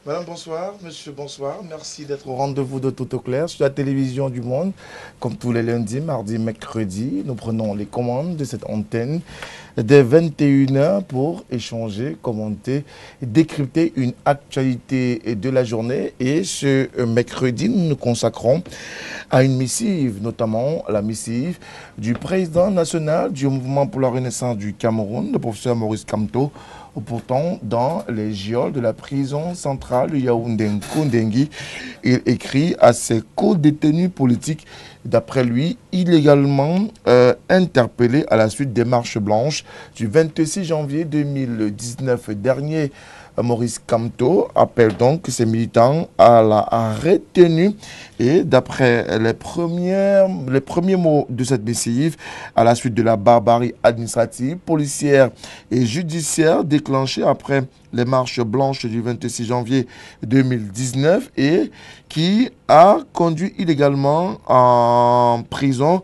Madame, bonsoir. Monsieur, bonsoir. Merci d'être au rendez-vous de Tout au clair sur la télévision du Monde. Comme tous les lundis, mardis, mercredis, nous prenons les commandes de cette antenne dès 21 heures pour échanger, commenter, décrypter une actualité de la journée. Et ce mercredi, nous nous consacrons à une missive, notamment la missive du président national du Mouvement pour la Renaissance du Cameroun, le professeur Maurice Kamto, pourtant dans les geôles de la prison centrale de Yaoundé-Koundengui. Il écrit à ses co-détenus politiques, d'après lui, illégalement interpellés à la suite des marches blanches du 26 janvier 2019 dernier. Maurice Kamto appelle donc ses militants à la retenue et d'après les premiers mots de cette missive, à la suite de la barbarie administrative, policière et judiciaire déclenchée après les marches blanches du 26 janvier 2019 et qui a conduit illégalement en prison,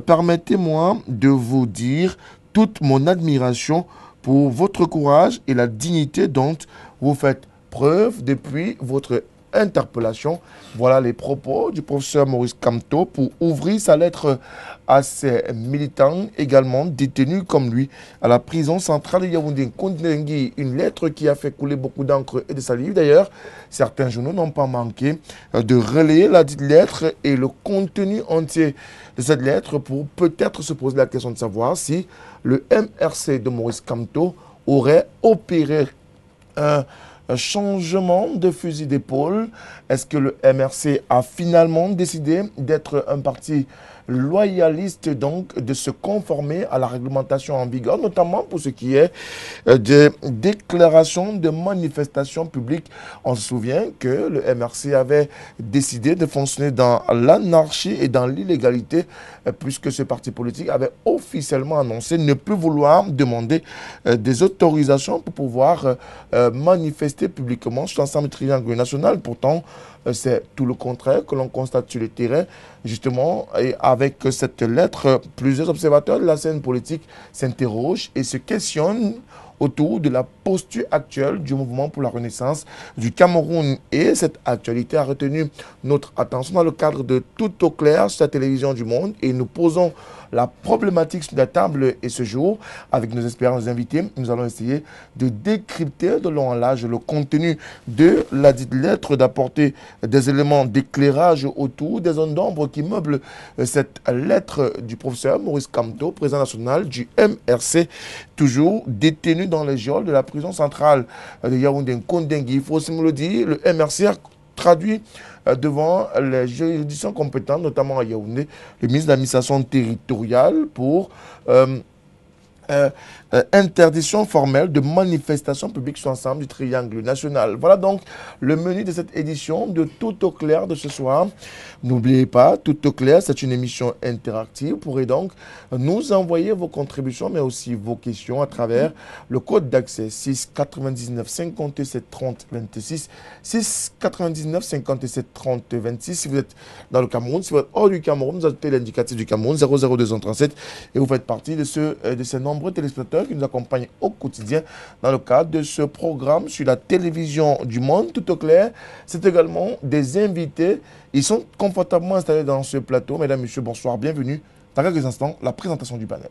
permettez-moi de vous dire toute mon admiration pour votre courage et la dignité dont vous faites preuve depuis votre interpellation. Voilà les propos du professeur Maurice Kamto pour ouvrir sa lettre à ses militants également détenus comme lui à la prison centrale de Yaoundé-Koundengui. Une lettre qui a fait couler beaucoup d'encre et de salive. D'ailleurs, certains journaux n'ont pas manqué de relayer la dite lettre et le contenu entier de cette lettre pour peut-être se poser la question de savoir si le MRC de Maurice Kamto aurait opéré un changement de fusil d'épaule. Est-ce que le MRC a finalement décidé d'être un parti loyaliste, donc de se conformer à la réglementation en vigueur, notamment pour ce qui est des déclarations de manifestations publiques? On se souvient que le MRC avait décidé de fonctionner dans l'anarchie et dans l'illégalité, puisque ce parti politique avait officiellement annoncé ne plus vouloir demander des autorisations pour pouvoir manifester publiquement sur l'ensemble du triangle national. Pourtant, c'est tout le contraire que l'on constate sur le terrain. Justement, et avec cette lettre, plusieurs observateurs de la scène politique s'interrogent et se questionnent autour de la posture actuelle du mouvement pour la renaissance du Cameroun. Et cette actualité a retenu notre attention dans le cadre de Tout au clair sur la télévision du Monde. Et nous posons la problématique sur la table. Et ce jour, avec nos espérants invités, nous allons essayer de décrypter de long en large le contenu de la dite lettre, d'apporter des éléments d'éclairage autour des zones d'ombre qui meublent cette lettre du professeur Maurice Kamto, président national du MRC, toujours détenu dans les geôles de la prison centrale de Yaoundé-Koundengui. Il faut aussi me le dire, le MRC a traduit devant les juridictions compétentes, notamment à Yaoundé, le ministre de l'administration territoriale pour interdiction formelle de manifestation publique sur l'ensemble du triangle national. Voilà donc le menu de cette édition de Tout au clair de ce soir. N'oubliez pas, Tout au clair, c'est une émission interactive. Vous pourrez donc nous envoyer vos contributions, mais aussi vos questions à travers le code d'accès 6 99 57 30 26, 6 99 57 30 26. Si vous êtes dans le Cameroun, si vous êtes hors du Cameroun, vous ajoutez l'indicatif du Cameroun 00237 et vous faites partie de ces nombreux téléspectateurs qui nous accompagnent au quotidien dans le cadre de ce programme sur la télévision du Monde. Tout au clair, c'est également des invités. Ils sont confortablement installés dans ce plateau. Mesdames, Messieurs, bonsoir, bienvenue. Dans quelques instants, la présentation du panel.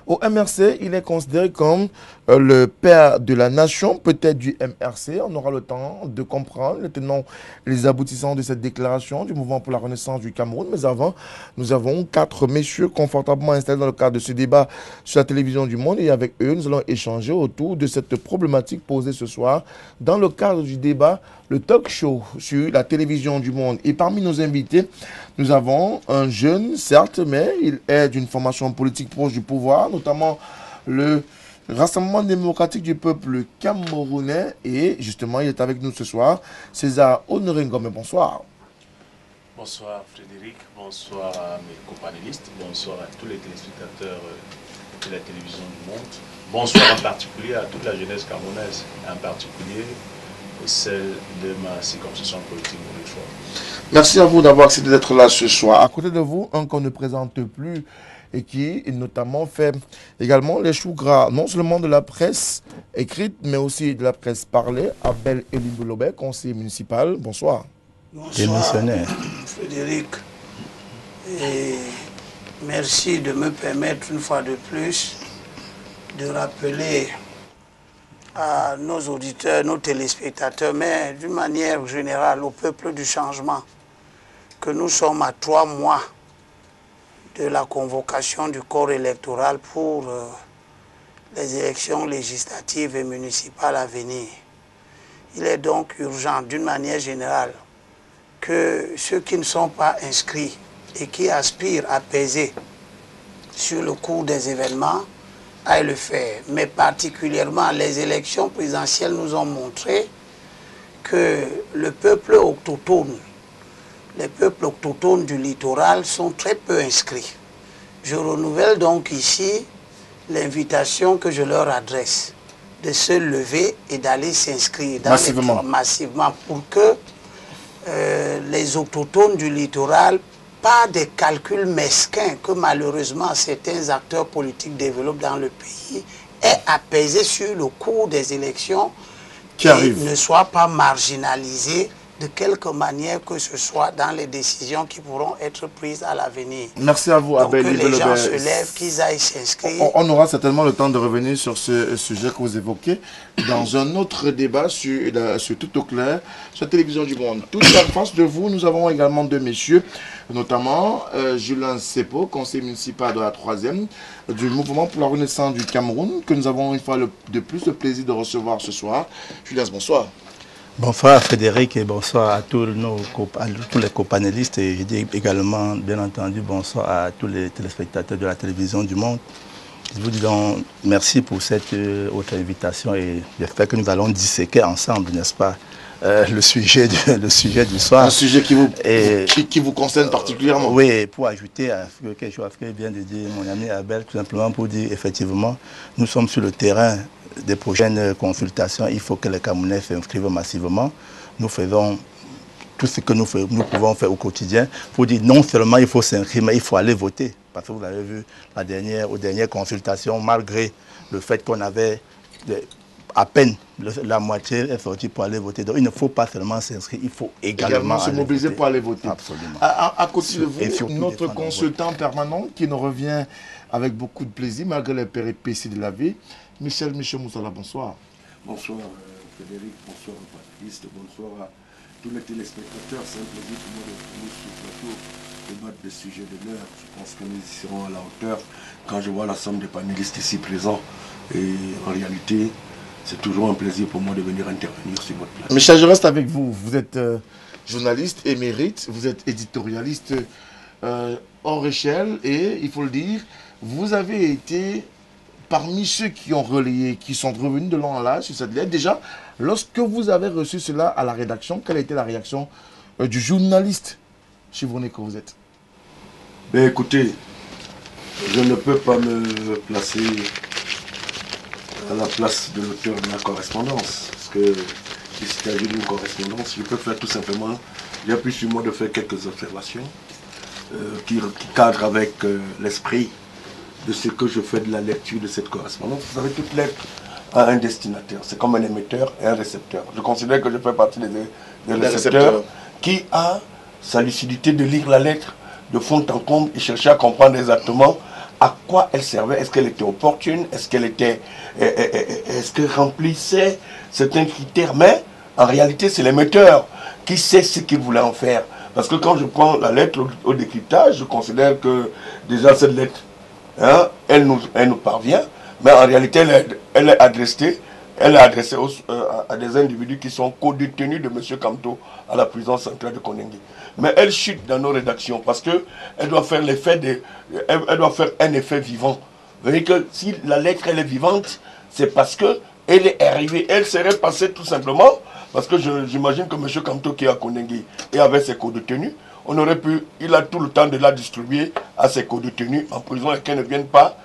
Au MRC, il est considéré comme le père de la nation, peut-être du MRC. On aura le temps de comprendre les tenants et les aboutissants de cette déclaration du mouvement pour la renaissance du Cameroun. Mais avant, nous avons 4 messieurs confortablement installés dans le cadre de ce débat sur la télévision du Monde. Et avec eux, nous allons échanger autour de cette problématique posée ce soir dans le cadre du débat, le talk show sur la télévision du Monde. Et parmi nos invités, nous avons un jeune, certes, mais il est d'une formation politique proche du pouvoir, notamment le Rassemblement démocratique du peuple camerounais. Et justement, il est avec nous ce soir, César Honoré Ngomé. Bonsoir. Bonsoir Frédéric, bonsoir à mes companélistes, bonsoir à tous les téléspectateurs de la télévision du Monde. Bonsoir en particulier à toute la jeunesse camerounaise, en particulier celle de ma circonscription politique de fois. Merci à vous d'avoir accepté d'être là ce soir. À côté de vous, un qu'on ne présente plus et qui notamment fait également les choux gras, non seulement de la presse écrite, mais aussi de la presse parlée. Abel Eliboulobe, conseiller municipal. Bonsoir. Bonsoir, Frédéric. Et merci de me permettre une fois de plus de rappeler à nos auditeurs, nos téléspectateurs, mais d'une manière générale au peuple du changement, que nous sommes à 3 mois de la convocation du corps électoral pour les élections législatives et municipales à venir. Il est donc urgent, d'une manière générale, que ceux qui ne sont pas inscrits et qui aspirent à peser sur le cours des événements aillent le faire. Mais particulièrement, les élections présidentielles nous ont montré que le peuple autochtone, les peuples autochtones du littoral sont très peu inscrits. Je renouvelle donc ici l'invitation que je leur adresse de se lever et d'aller s'inscrire massivement pour que les autochtones du littoral, pas des calculs mesquins que malheureusement certains acteurs politiques développent dans le pays, aient à peser sur le cours des élections qui ne soient pas marginalisés de quelque manière que ce soit dans les décisions qui pourront être prises à l'avenir. Merci à vous, Abel. Que les gens se lèvent, qu'ils aillent s'inscrire. On aura certainement le temps de revenir sur ce sujet que vous évoquez dans un autre débat sur Tout au clair, sur la télévision du monde. Tout en face de vous, nous avons également 2 messieurs, notamment Julien Sepo, conseiller municipal de la 3e, du Mouvement pour la Renaissance du Cameroun, que nous avons une fois de plus le plaisir de recevoir ce soir. Julien, bonsoir. Bonsoir Frédéric et bonsoir à tous les copanélistes et je dis également bien entendu bonsoir à tous les téléspectateurs de la télévision du monde. Je vous dis donc merci pour cette autre invitation et j'espère que nous allons disséquer ensemble, n'est-ce pas, le sujet du soir. Un sujet qui vous concerne particulièrement. Oui, pour ajouter à quelque chose que vient de dire mon ami Abel, tout simplement pour dire effectivement, nous sommes sur le terrain des prochaines consultations, il faut que les Camerounais s'inscrivent massivement. Nous faisons tout ce que nous pouvons faire au quotidien pour dire non seulement il faut s'inscrire, mais il faut aller voter. Parce que vous avez vu aux dernières consultations, malgré le fait qu'on avait à peine la moitié est sortie pour aller voter. Donc il ne faut pas seulement s'inscrire, il faut également se mobiliser pour aller voter. Absolument. À côté de vous, notre consultant permanent qui nous revient avec beaucoup de plaisir, malgré les péripéties de la vie, Michel Moussala, bonsoir. Bonsoir Frédéric, bonsoir aux panélistes, bonsoir à tous les téléspectateurs. C'est un plaisir pour moi de venir sur le plateau débattre des sujets de l'heure. Je pense que nous y serons à la hauteur quand je vois la somme des panélistes ici présents. Et en réalité, c'est toujours un plaisir pour moi de venir intervenir sur votre plateau. Michel, je reste avec vous. Vous êtes journaliste émérite, vous êtes éditorialiste hors échelle et, il faut le dire, vous avez été parmi ceux qui ont relayé, qui sont revenus de long en large sur cette lettre. Déjà, lorsque vous avez reçu cela à la rédaction, quelle a été la réaction du journaliste chevronné que vous êtes? Ben écoutez, je ne peux pas me placer à la place de l'auteur de la correspondance. Parce que si c'est d'une correspondance, je peux faire tout simplement, j'ai pu sur moi de faire quelques observations qui cadrent avec l'esprit de ce que je fais de la lecture de cette correspondance. Vous savez, toute lettre a un destinataire. C'est comme un émetteur et un récepteur. Je considère que je fais partie des récepteurs qui a sa lucidité de lire la lettre de fond en comble et chercher à comprendre exactement à quoi elle servait. Est-ce qu'elle était opportune? Est-ce qu'elle remplissait certains critères? Mais en réalité, c'est l'émetteur qui sait ce qu'il voulait en faire. Parce que quand je prends la lettre au décryptage, je considère que déjà cette lettre, elle nous parvient, mais en réalité, elle est adressée à des individus qui sont co-détenus de M. Kamto à la prison centrale de Konengi. Mais elle chute dans nos rédactions parce qu'elle doit faire elle doit faire un effet vivant. Vous voyez que si la lettre elle est vivante, c'est parce qu'elle est arrivée. Elle serait passée tout simplement parce que j'imagine que M. Kamto qui est à Konengi et avec ses co-détenus, il a tout le temps de la distribuer à ses co-détenus en prison et qu'elles ne viennent pas.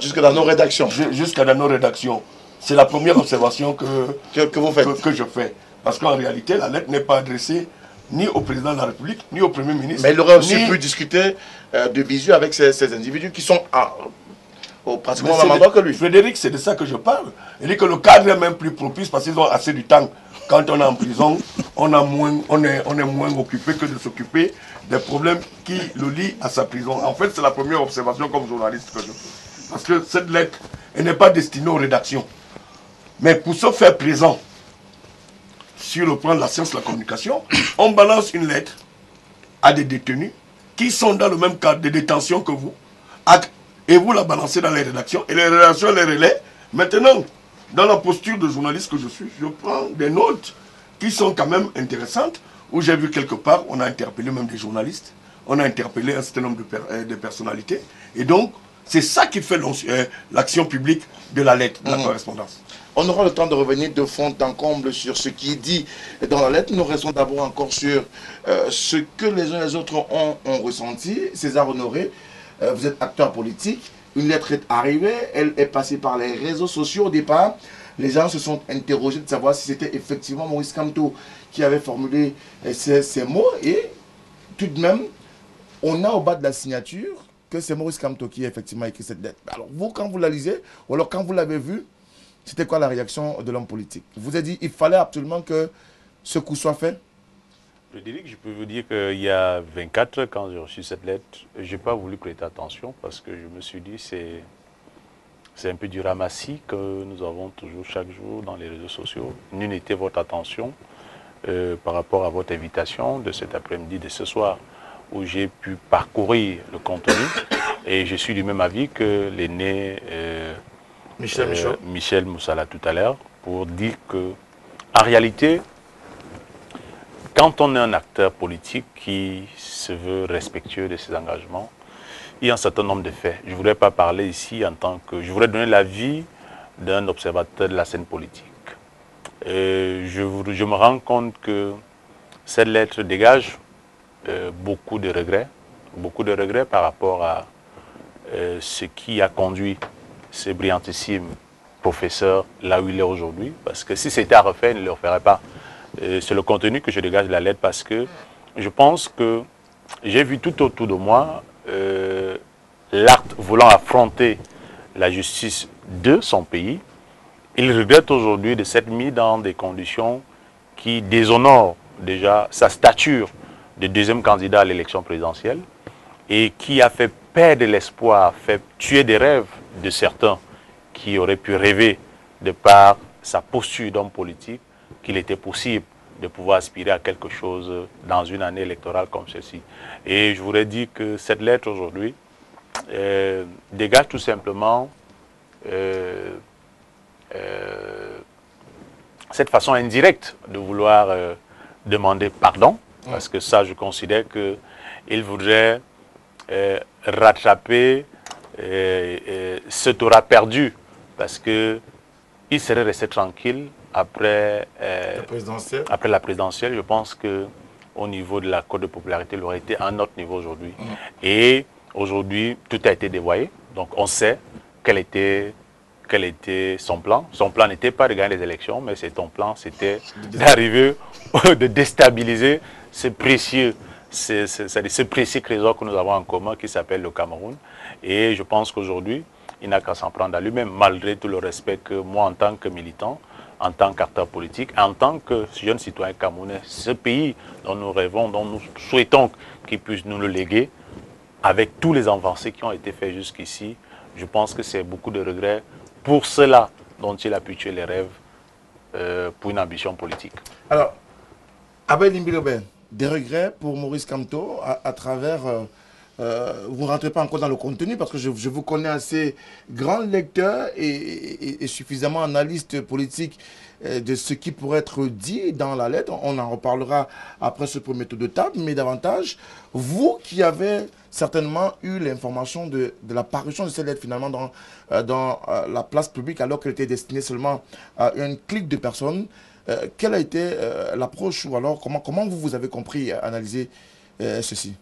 Jusque dans nos rédactions. Jusqu'à dans nos rédactions. C'est la première observation que je fais. Parce qu'en réalité, la lettre n'est pas adressée ni au président de la République, ni au Premier ministre. Mais il aurait aussi pu discuter de visu avec ces individus qui sont pratiquement au même endroit que lui. Frédéric, c'est de ça que je parle. Il dit que le cadre est même plus propice parce qu'ils ont assez du temps. Quand on est en prison, on est moins occupé que de s'occuper des problèmes qui le lient à sa prison. En fait, c'est la première observation comme journaliste que je fais. Parce que cette lettre, elle n'est pas destinée aux rédactions. Mais pour se faire présent sur le plan de la science de la communication, on balance une lettre à des détenus qui sont dans le même cadre de détention que vous. Et vous la balancez dans les rédactions. Et les rédactions les relaient. Maintenant, dans la posture de journaliste que je suis, je prends des notes qui sont quand même intéressantes, où j'ai vu quelque part, on a interpellé même des journalistes, on a interpellé un certain nombre de personnalités. Et donc, c'est ça qui fait l'action publique de la lettre, de la correspondance. On aura le temps de revenir de fond en comble sur ce qui est dit dans la lettre. Nous restons d'abord encore sur ce que les uns et les autres ont ressenti. César Honoré, vous êtes acteur politique. Une lettre est arrivée, elle est passée par les réseaux sociaux au départ. Les gens se sont interrogés de savoir si c'était effectivement Maurice Kamto qui avait formulé ces mots. Et tout de même, on a au bas de la signature que c'est Maurice Kamto qui a effectivement écrit cette lettre. Alors vous, quand vous la lisez, ou alors quand vous l'avez vue, c'était quoi la réaction de l'homme politique? Vous avez dit qu'il fallait absolument que ce coup soit fait? Frédéric, je peux vous dire qu'il y a 24 heures, quand j'ai reçu cette lettre, je n'ai pas voulu prêter attention parce que je me suis dit c'est un peu du ramassis que nous avons toujours chaque jour dans les réseaux sociaux. N'eût été votre attention par rapport à votre invitation de cet après-midi, de ce soir, où j'ai pu parcourir le contenu et je suis du même avis que l'aîné Michel Moussala tout à l'heure pour dire que, en réalité, quand on est un acteur politique qui se veut respectueux de ses engagements, il y a un certain nombre de faits. Je ne voudrais pas parler ici en tant que... Je voudrais donner l'avis d'un observateur de la scène politique. Je me rends compte que cette lettre dégage beaucoup de regrets par rapport à ce qui a conduit ce brillantissime professeur là où il est aujourd'hui. Parce que si c'était à refaire, il ne le referait pas. C'est le contenu que je dégage de la lettre parce que je pense que j'ai vu tout autour de moi l'acte voulant affronter la justice de son pays. Il regrette aujourd'hui de s'être mis dans des conditions qui déshonorent déjà sa stature de deuxième candidat à l'élection présidentielle et qui a fait perdre l'espoir, fait tuer des rêves de certains qui auraient pu rêver de par sa posture d'homme politique qu'il était possible de pouvoir aspirer à quelque chose dans une année électorale comme celle-ci. Et je voudrais dire que cette lettre aujourd'hui dégage tout simplement cette façon indirecte de vouloir demander pardon, parce que ça, je considère qu'il voudrait rattraper ce qu'il aura perdu, parce qu'il serait resté tranquille après la présidentielle. Je pense qu'au niveau de la cote de popularité, il aurait été à un autre niveau aujourd'hui. Et aujourd'hui, tout a été dévoyé. Donc on sait quel était son plan. Son plan n'était pas de gagner les élections, mais son plan, c'était d'arriver, de déstabiliser ce précieux trésor que nous avons en commun qui s'appelle le Cameroun. Et je pense qu'aujourd'hui, il n'a qu'à s'en prendre à lui-même, malgré tout le respect que moi, en tant que militant, en tant qu'acteur politique, en tant que jeune citoyen camerounais, ce pays dont nous rêvons, dont nous souhaitons qu'il puisse nous le léguer, avec tous les avancées qui ont été faites jusqu'ici, je pense que c'est beaucoup de regrets pour cela dont il a pu tuer les rêves pour une ambition politique. Alors, Abel Limbilobé, des regrets pour Maurice Kamto à travers... vous ne rentrez pas encore dans le contenu parce que je vous connais assez grand lecteur et suffisamment analyste politique de ce qui pourrait être dit dans la lettre. On en reparlera après ce premier tour de table, mais davantage, vous qui avez certainement eu l'information de la parution de cette lettre finalement dans la place publique alors qu'elle était destinée seulement à une clique de personnes, quelle a été l'approche ou alors comment vous avez compris, analysé ceci?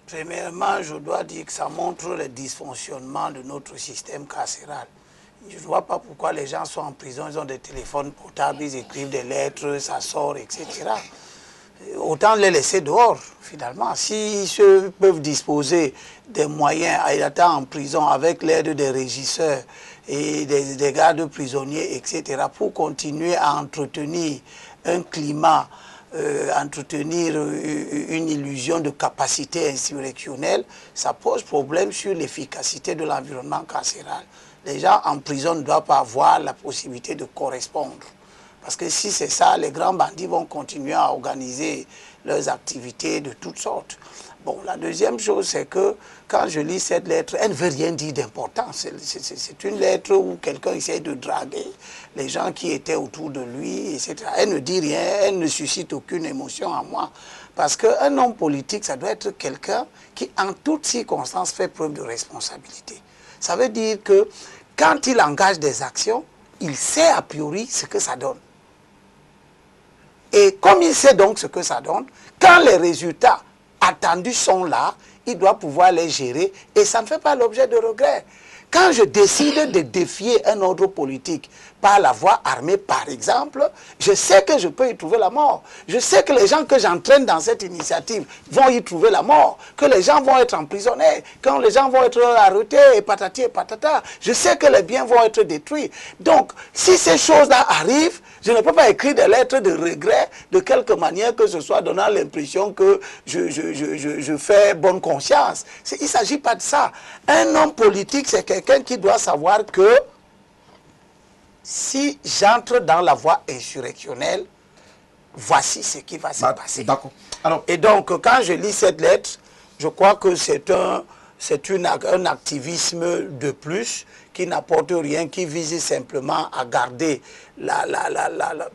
Premièrement, je dois dire que ça montre le dysfonctionnement de notre système carcéral. Je ne vois pas pourquoi les gens sont en prison, ils ont des téléphones portables, ils écrivent des lettres, ça sort, etc. Autant les laisser dehors, finalement. S'ils peuvent disposer des moyens à être en prison avec l'aide des régisseurs et des gardes prisonniers, etc., pour continuer à entretenir un climat, entretenir une illusion de capacité insurrectionnelle, ça pose problème sur l'efficacité de l'environnement carcéral. Les gens en prison ne doivent pas avoir la possibilité de correspondre. Parce que si c'est ça, les grands bandits vont continuer à organiser leurs activités de toutes sortes. Bon, la deuxième chose, c'est que quand je lis cette lettre, elle ne veut rien dire d'important. C'est une lettre où quelqu'un essaie de draguer les gens qui étaient autour de lui, etc. Elle ne dit rien, elle ne suscite aucune émotion en moi. Parce qu'un homme politique, ça doit être quelqu'un qui, en toutes circonstances, fait preuve de responsabilité. Ça veut dire que quand il engage des actions, il sait a priori ce que ça donne. Et comme il sait donc ce que ça donne, quand les résultats attendus sont là, il doit pouvoir les gérer et ça ne fait pas l'objet de regret. Quand je décide de défier un ordre politique par la voie armée, par exemple, je sais que je peux y trouver la mort. Je sais que les gens que j'entraîne dans cette initiative vont y trouver la mort, que les gens vont être emprisonnés, que les gens vont être arrêtés, et patati et patata. Je sais que les biens vont être détruits. Donc, si ces choses-là arrivent, je ne peux pas écrire des lettres de regret de quelque manière que ce soit, donnant l'impression que je fais bonne conscience. Il ne s'agit pas de ça. Un homme politique, c'est quelqu'un qui doit savoir que si j'entre dans la voie insurrectionnelle, voici ce qui va se passer. D'accord. Alors, et donc, quand je lis cette lettre, je crois que c'est un activisme de plus qui n'apporte rien, qui vise simplement à garder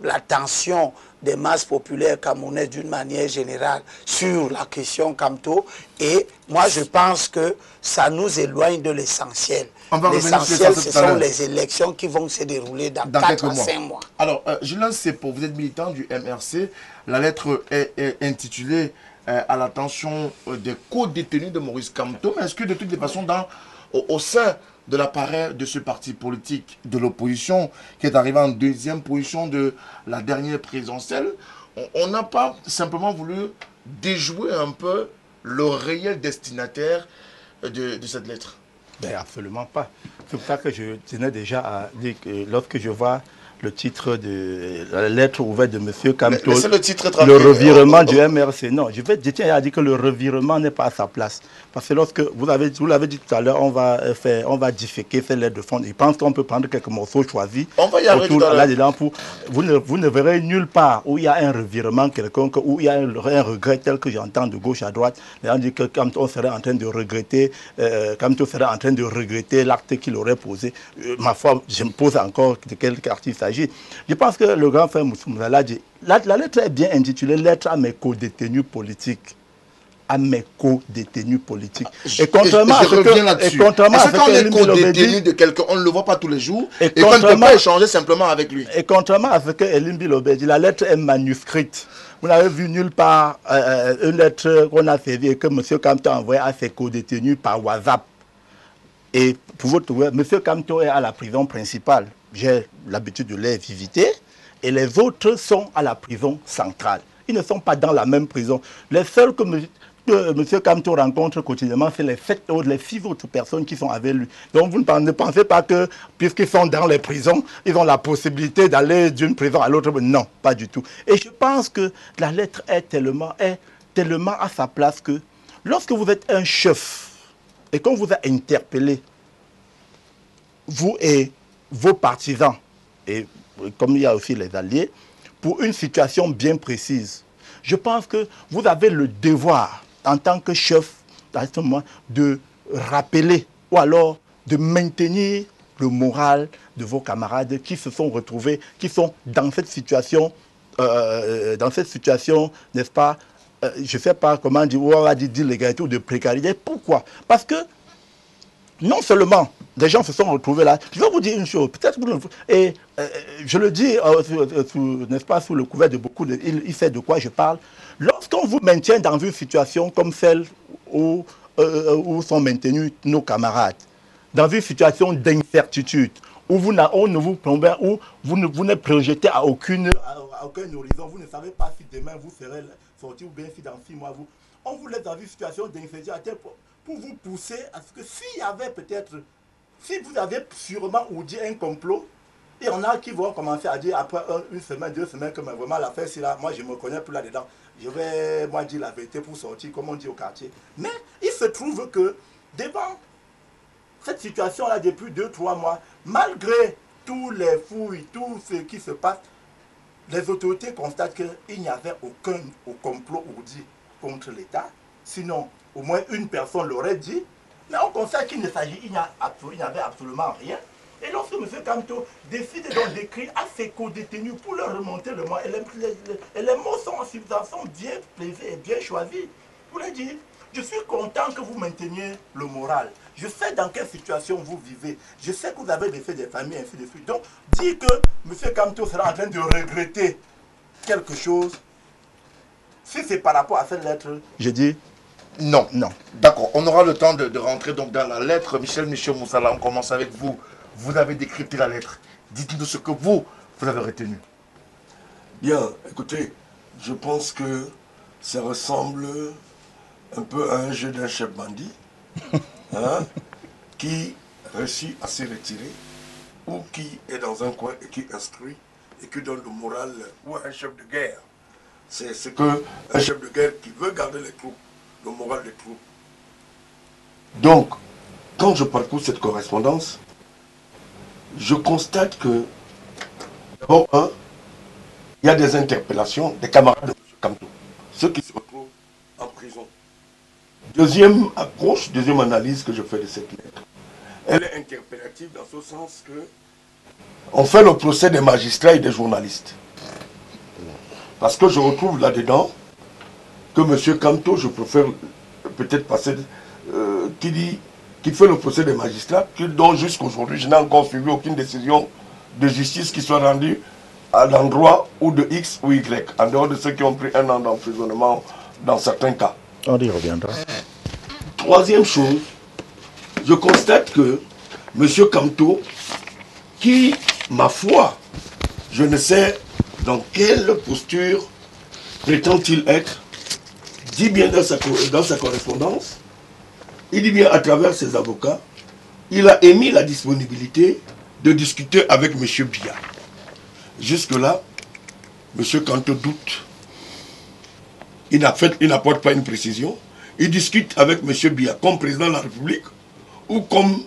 l'attention des masses populaires camerounaises d'une manière générale sur la question Kamto. Et moi, je pense que ça nous éloigne de l'essentiel. L'essentiel, ce sont les élections qui vont se dérouler dans 4 à 5 mois. Alors, Julien Sepo, vous êtes militant du MRC. La lettre est intitulée à l'attention des co-détenus de Maurice Kamto. Est-ce que de toutes les façons, au sein de l'appareil de ce parti politique de l'opposition, qui est arrivé en deuxième position de la dernière présidentielle, on n'a pas simplement voulu déjouer un peu le réel destinataire de cette lettre? Ben absolument pas. C'est pour ça que je tenais déjà à dire que lorsque je vois le titre de la lettre ouverte de M. Kamto, le revirement du MRC. Non, je tiens à dire que le revirement n'est pas à sa place. Parce que lorsque vous l'avez dit tout à l'heure, on va disséquer cette lettre de fond. Je pense qu'on peut prendre quelques morceaux choisis. On va y arriver là-dedans pour vous ne verrez nulle part où il y a un revirement quelconque, où il y a un regret tel que j'entends de gauche à droite. Les gens disent que Kamto serait en train de regretter, l'acte qu'il aurait posé. Ma foi, je me pose encore de quel quartier il s'agit. Je pense que le grand frère Moussa l'a dit. La lettre est bien intitulée « Lettre à mes co-détenus politiques ». À mes co-détenus politiques. Et contrairement à ce que... Quand on est co-détenu de quelqu'un, on ne le voit pas tous les jours, et qu'on ne peut pas échanger simplement avec lui. Et contrairement à ce que Elim Bilobé dit, la lettre est manuscrite. Vous n'avez vu nulle part une lettre qu'on a saisie et que M. Kamto a envoyée à ses co-détenus par WhatsApp. Et pour votre voir, M. Kamto est à la prison principale. J'ai l'habitude de les visiter. Et les autres sont à la prison centrale. Ils ne sont pas dans la même prison. Les seuls que M. Kamto rencontre quotidiennement, c'est les 6 autres personnes qui sont avec lui. Donc vous ne pensez pas que, puisqu'ils sont dans les prisons, ils ont la possibilité d'aller d'une prison à l'autre. Non, pas du tout. Et je pense que la lettre est tellement à sa place que lorsque vous êtes un chef et qu'on vous a interpellé, vous et vos partisans, et comme il y a aussi les alliés, pour une situation bien précise, je pense que vous avez le devoir, en tant que chef, de rappeler ou alors de maintenir le moral de vos camarades qui se sont retrouvés, qui sont dans cette situation, n'est-ce pas, je ne sais pas comment dire, on va dire d'illégalité ou de précarité. Pourquoi? Parce que non seulement des gens se sont retrouvés là, je vais vous dire une chose, peut-être et je le dis, n'est-ce pas, sous le couvert de beaucoup, il sait de quoi je parle. Lorsqu'on vous maintient dans une situation comme celle où sont maintenus nos camarades, dans une situation d'incertitude, où on ne vous promet, où vous ne projetez à aucun horizon. Vous ne savez pas si demain vous serez sorti ou bien si dans 6 mois on vous laisse dans une situation d'insécurité à tel point pour vous pousser à ce que s'il y avait peut-être, si vous avez sûrement dit un complot, il y en a qui vont commencer à dire après une semaine, 2 semaines que vraiment l'affaire c'est là, moi je me connais plus là-dedans, je vais moi dire la vérité pour sortir, comme on dit au quartier. Mais il se trouve que devant cette situation-là depuis 2-3 mois, malgré tous les fouilles, tout ce qui se passe, les autorités constatent qu'il n'y avait aucun complot ourdi contre l'État. Sinon, au moins une personne l'aurait dit. Mais on constate qu'il il n'y avait absolument rien. Et lorsque M. Kamto décide donc d'écrire à ses co-détenus pour leur remonter le mois, et les mots sont en substance bien plaisés et bien choisis, pour leur dire, je suis content que vous mainteniez le moral. Je sais dans quelle situation vous vivez. Je sais que vous avez laissé des familles, ainsi de suite. Donc, dire que M. Kamto sera en train de regretter quelque chose, si c'est par rapport à cette lettre... Je dis non. Non. D'accord. On aura le temps de rentrer donc dans la lettre. Michel Moussala, on commence avec vous. Vous avez décrypté la lettre. Dites-nous ce que vous avez retenu. Bien, écoutez, je pense que ça ressemble un peu à un jeu d'un chef bandit hein, qui réussit à se retirer ou qui est dans un coin et qui instruit et qui donne le moral ou un chef de guerre. C'est ce qu'un chef de guerre qui veut garder les troupes, le moral des troupes. Donc, quand je parcours cette correspondance, je constate que, d'abord, il y a des interpellations des camarades de M. Kamto, ceux qui se retrouvent en prison. Deuxième approche, deuxième analyse que je fais de cette lettre, elle est interpellative dans ce sens que on fait le procès des magistrats et des journalistes. Parce que je retrouve là-dedans que M. Kamto, je préfère peut-être passer, qui fait le procès des magistrats, dont jusqu'aujourd'hui je n'ai encore suivi aucune décision de justice qui soit rendue à l'endroit ou de X ou Y, en dehors de ceux qui ont pris 1 an d'emprisonnement dans certains cas. On y reviendra. Troisième chose, je constate que M. Kamto, qui, ma foi, je ne sais dans quelle posture prétend-il être, dit bien dans sa correspondance, il dit bien à travers ses avocats, il a émis la disponibilité de discuter avec M. Biya. Jusque-là, M. Kamto doute. Il n'apporte pas une précision. Il discute avec M. Biya comme président de la République ou comme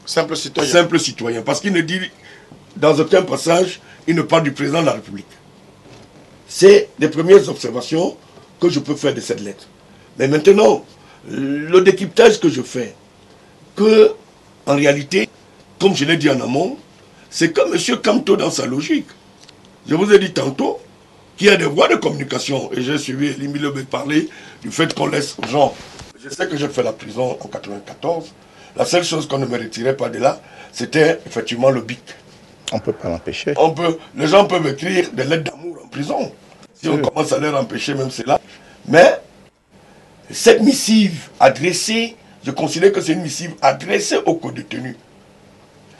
simple citoyen. Parce qu'il ne dit, dans aucun passage, il ne parle du président de la République. C'est les premières observations que je peux faire de cette lettre. Mais maintenant, le décryptage que je fais, que, en réalité, comme je l'ai dit en amont, c'est que M. Kamto, dans sa logique, je vous ai dit tantôt qu'il y a des voies de communication, et j'ai suivi Elie Milobé parler du fait qu'on laisse aux gens. Je sais que j'ai fait la prison en 1994. La seule chose qu'on ne me retirait pas de là, c'était effectivement le BIC. On ne peut pas l'empêcher. Les gens peuvent écrire des lettres d'amour en prison. Si on commence à leur empêcher même cela. Mais cette missive adressée, je considère que c'est une missive adressée aux co-détenus.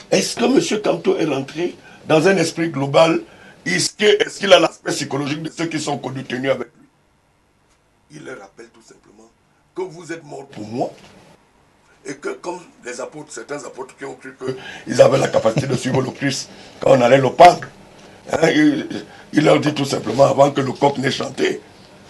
Est-ce que M. Kamto est rentré dans un esprit global? Est-ce qu'il a l'aspect psychologique de ceux qui sont co-détenus avec lui? Il leur rappelle tout simplement que vous êtes morts pour moi et que comme les apôtres, certains apôtres qui ont cru qu'ils avaient la capacité de suivre le Christ quand on allait le pendre, hein, il leur dit tout simplement avant que le coq n'ait chanté,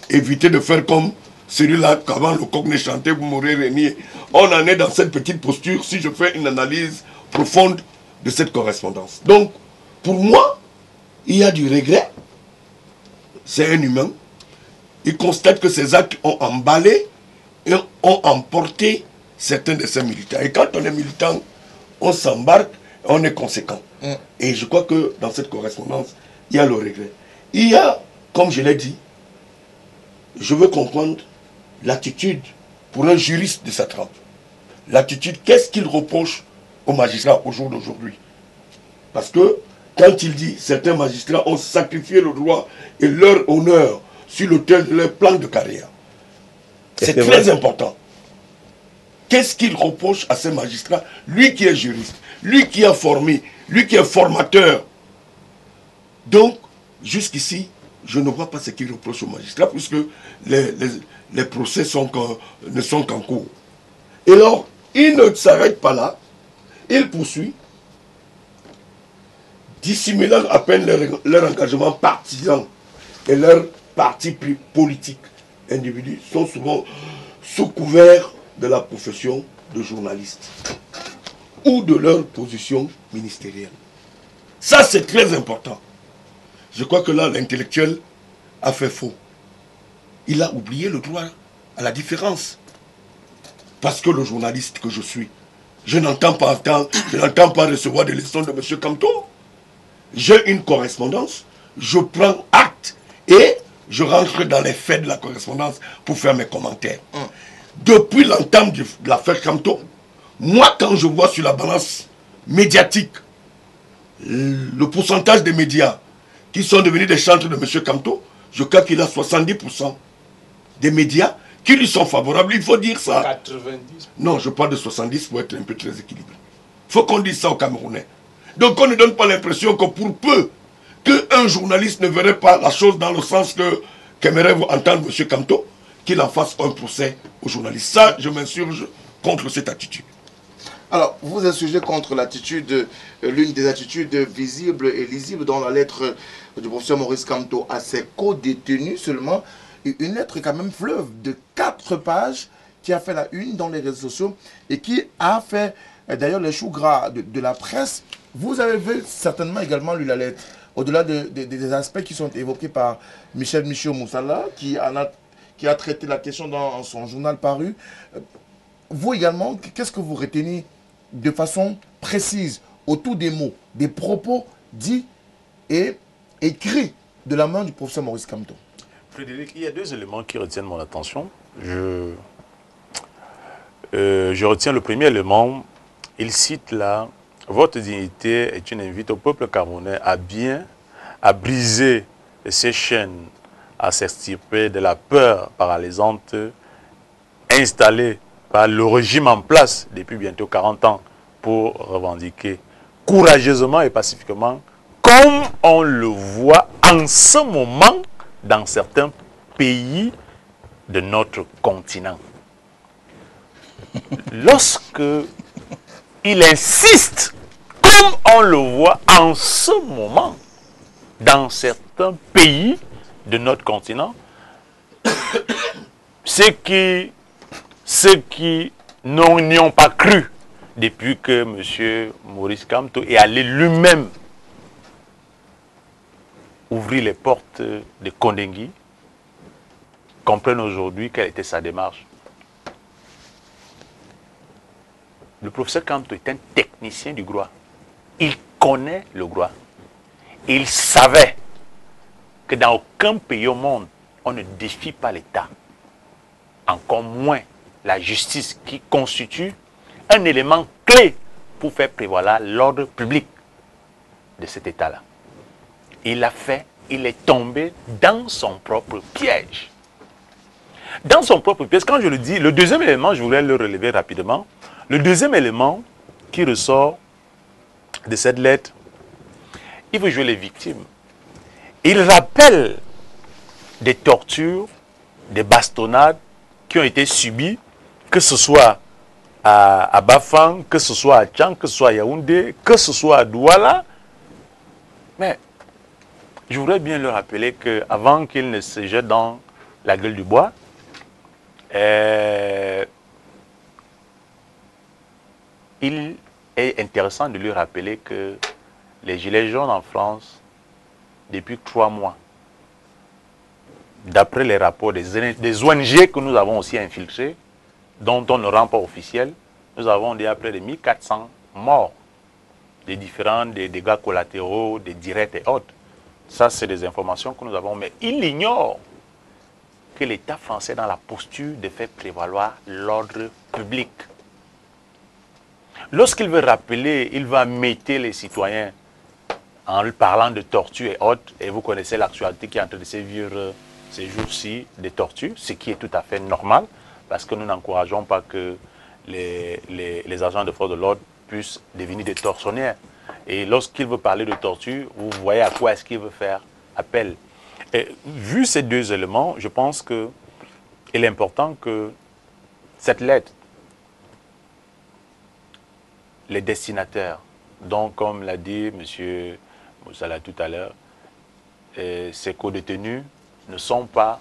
évitez de faire comme celui-là qu'avant le coq n'ait chanté, vous m'aurez renié. On en est dans cette petite posture si je fais une analyse profonde de cette correspondance. Donc, pour moi, il y a du regret. C'est un humain. Il constate que ces actes ont emballé et ont emporté certains de ses militants. Et quand on est militant, on s'embarque, on est conséquent. Et je crois que dans cette correspondance, il y a le regret. Il y a, comme je l'ai dit, je veux comprendre l'attitude pour un juriste de sa trempe. L'attitude, qu'est-ce qu'il reproche aux magistrats au jour d'aujourd'hui? Parce que quand il dit certains magistrats ont sacrifié le droit et leur honneur sur l'autel de leur plan de carrière, c'est très important. qu'est-ce qu'il reproche à ces magistrats? Lui qui est juriste, lui qui a formé, lui qui est formateur. Donc, jusqu'ici, je ne vois pas ce qu'il reproche aux magistrats, puisque les procès ne sont qu'en cours. Et alors, il ne s'arrête pas là, il poursuit, dissimulant à peine leur engagement partisan et leur parti politique. Individus sont souvent sous couvert de la profession de journaliste ou de leur position ministérielle. Ça, c'est très important. Je crois que là, l'intellectuel a fait faux. Il a oublié le droit à la différence. Parce que le journaliste que je suis, je n'entends pas recevoir des leçons de M. Camto. J'ai une correspondance, je prends acte et je rentre dans les faits de la correspondance pour faire mes commentaires. Depuis l'entame de l'affaire Camto, moi, quand je vois sur la balance médiatique le pourcentage des médias qui sont devenus des chantres de M. Camto, je crois qu'il a 70% des médias qui lui sont favorables. Il faut dire ça. 90. Non, je parle de 70 pour être un peu très équilibré. Il faut qu'on dise ça aux Camerounais. Donc on ne donne pas l'impression que pour peu qu'un journaliste ne verrait pas la chose dans le sens qu'aimerait entendre M. Camto, qu'il en fasse un procès aux journalistes. Ça, je m'insurge contre cette attitude. Alors, vous êtes sujet contre l'attitude, l'une des attitudes visibles et lisibles dans la lettre du professeur Maurice Camto à ses co-détenus seulement. Une lettre quand même fleuve de 4 pages qui a fait la une dans les réseaux sociaux et qui a fait d'ailleurs les choux gras de la presse. Vous avez certainement également lu la lettre, au-delà des aspects qui sont évoqués par Michel Michaud-Moussala, qui a traité la question dans son journal paru. Vous également, qu'est-ce que vous retenez de façon précise autour des mots, des propos dits et écrits de la main du professeur Maurice Camto? Frédéric, il y a 2 éléments qui retiennent mon attention. Je retiens le premier élément. Il cite là: votre dignité est une invite au peuple camerounais à briser ses chaînes, à s'extirper de la peur paralysante installée par le régime en place depuis bientôt 40 ans pour revendiquer courageusement et pacifiquement, comme on le voit en ce moment dans certains pays de notre continent. Lorsque il insiste, comme on le voit en ce moment dans certains pays de notre continent, ceux qui n'y ont pas cru depuis que M. Maurice Camto est allé lui-même ouvrir les portes de Kondengui, comprennent aujourd'hui quelle était sa démarche. Le professeur Camto est un technicien du droit. Il connaît le droit. Il savait que dans aucun pays au monde, on ne défie pas l'État. Encore moins la justice qui constitue un élément clé pour faire prévaloir l'ordre public de cet État-là. Il l'a fait, il est tombé dans son propre piège. Dans son propre piège, quand je le dis, le deuxième élément, je voudrais le relever rapidement. Le deuxième élément qui ressort de cette lettre, il veut jouer les victimes. Il rappelle des tortures, des bastonnades qui ont été subies, que ce soit à Bafang, que ce soit à Tchang, que ce soit à Yaoundé, que ce soit à Douala. Mais je voudrais bien leur rappeler qu'avant qu'il ne se jette dans la gueule du bois, il est intéressant de lui rappeler que les gilets jaunes en France, depuis 3 mois, d'après les rapports des ONG que nous avons aussi infiltrés, dont on ne rend pas officiel, nous avons déjà près de 1400 morts, des dégâts collatéraux, des directs et autres. Ça, c'est des informations que nous avons. Mais il ignore que l'État français est dans la posture de faire prévaloir l'ordre public. Lorsqu'il veut rappeler, il va mettre les citoyens en parlant de torture et autres, et vous connaissez l'actualité qui est en train de se vivre ces jours-ci, des tortures, ce qui est tout à fait normal, parce que nous n'encourageons pas que les agents de force de l'ordre puissent devenir des tortionnaires. Et lorsqu'il veut parler de torture, vous voyez à quoi est-ce qu'il veut faire appel. Et vu ces deux éléments, je pense qu'il est important que cette lettre, les destinataires, donc comme l'a dit M. Moussala tout à l'heure, ces co-détenus ne sont pas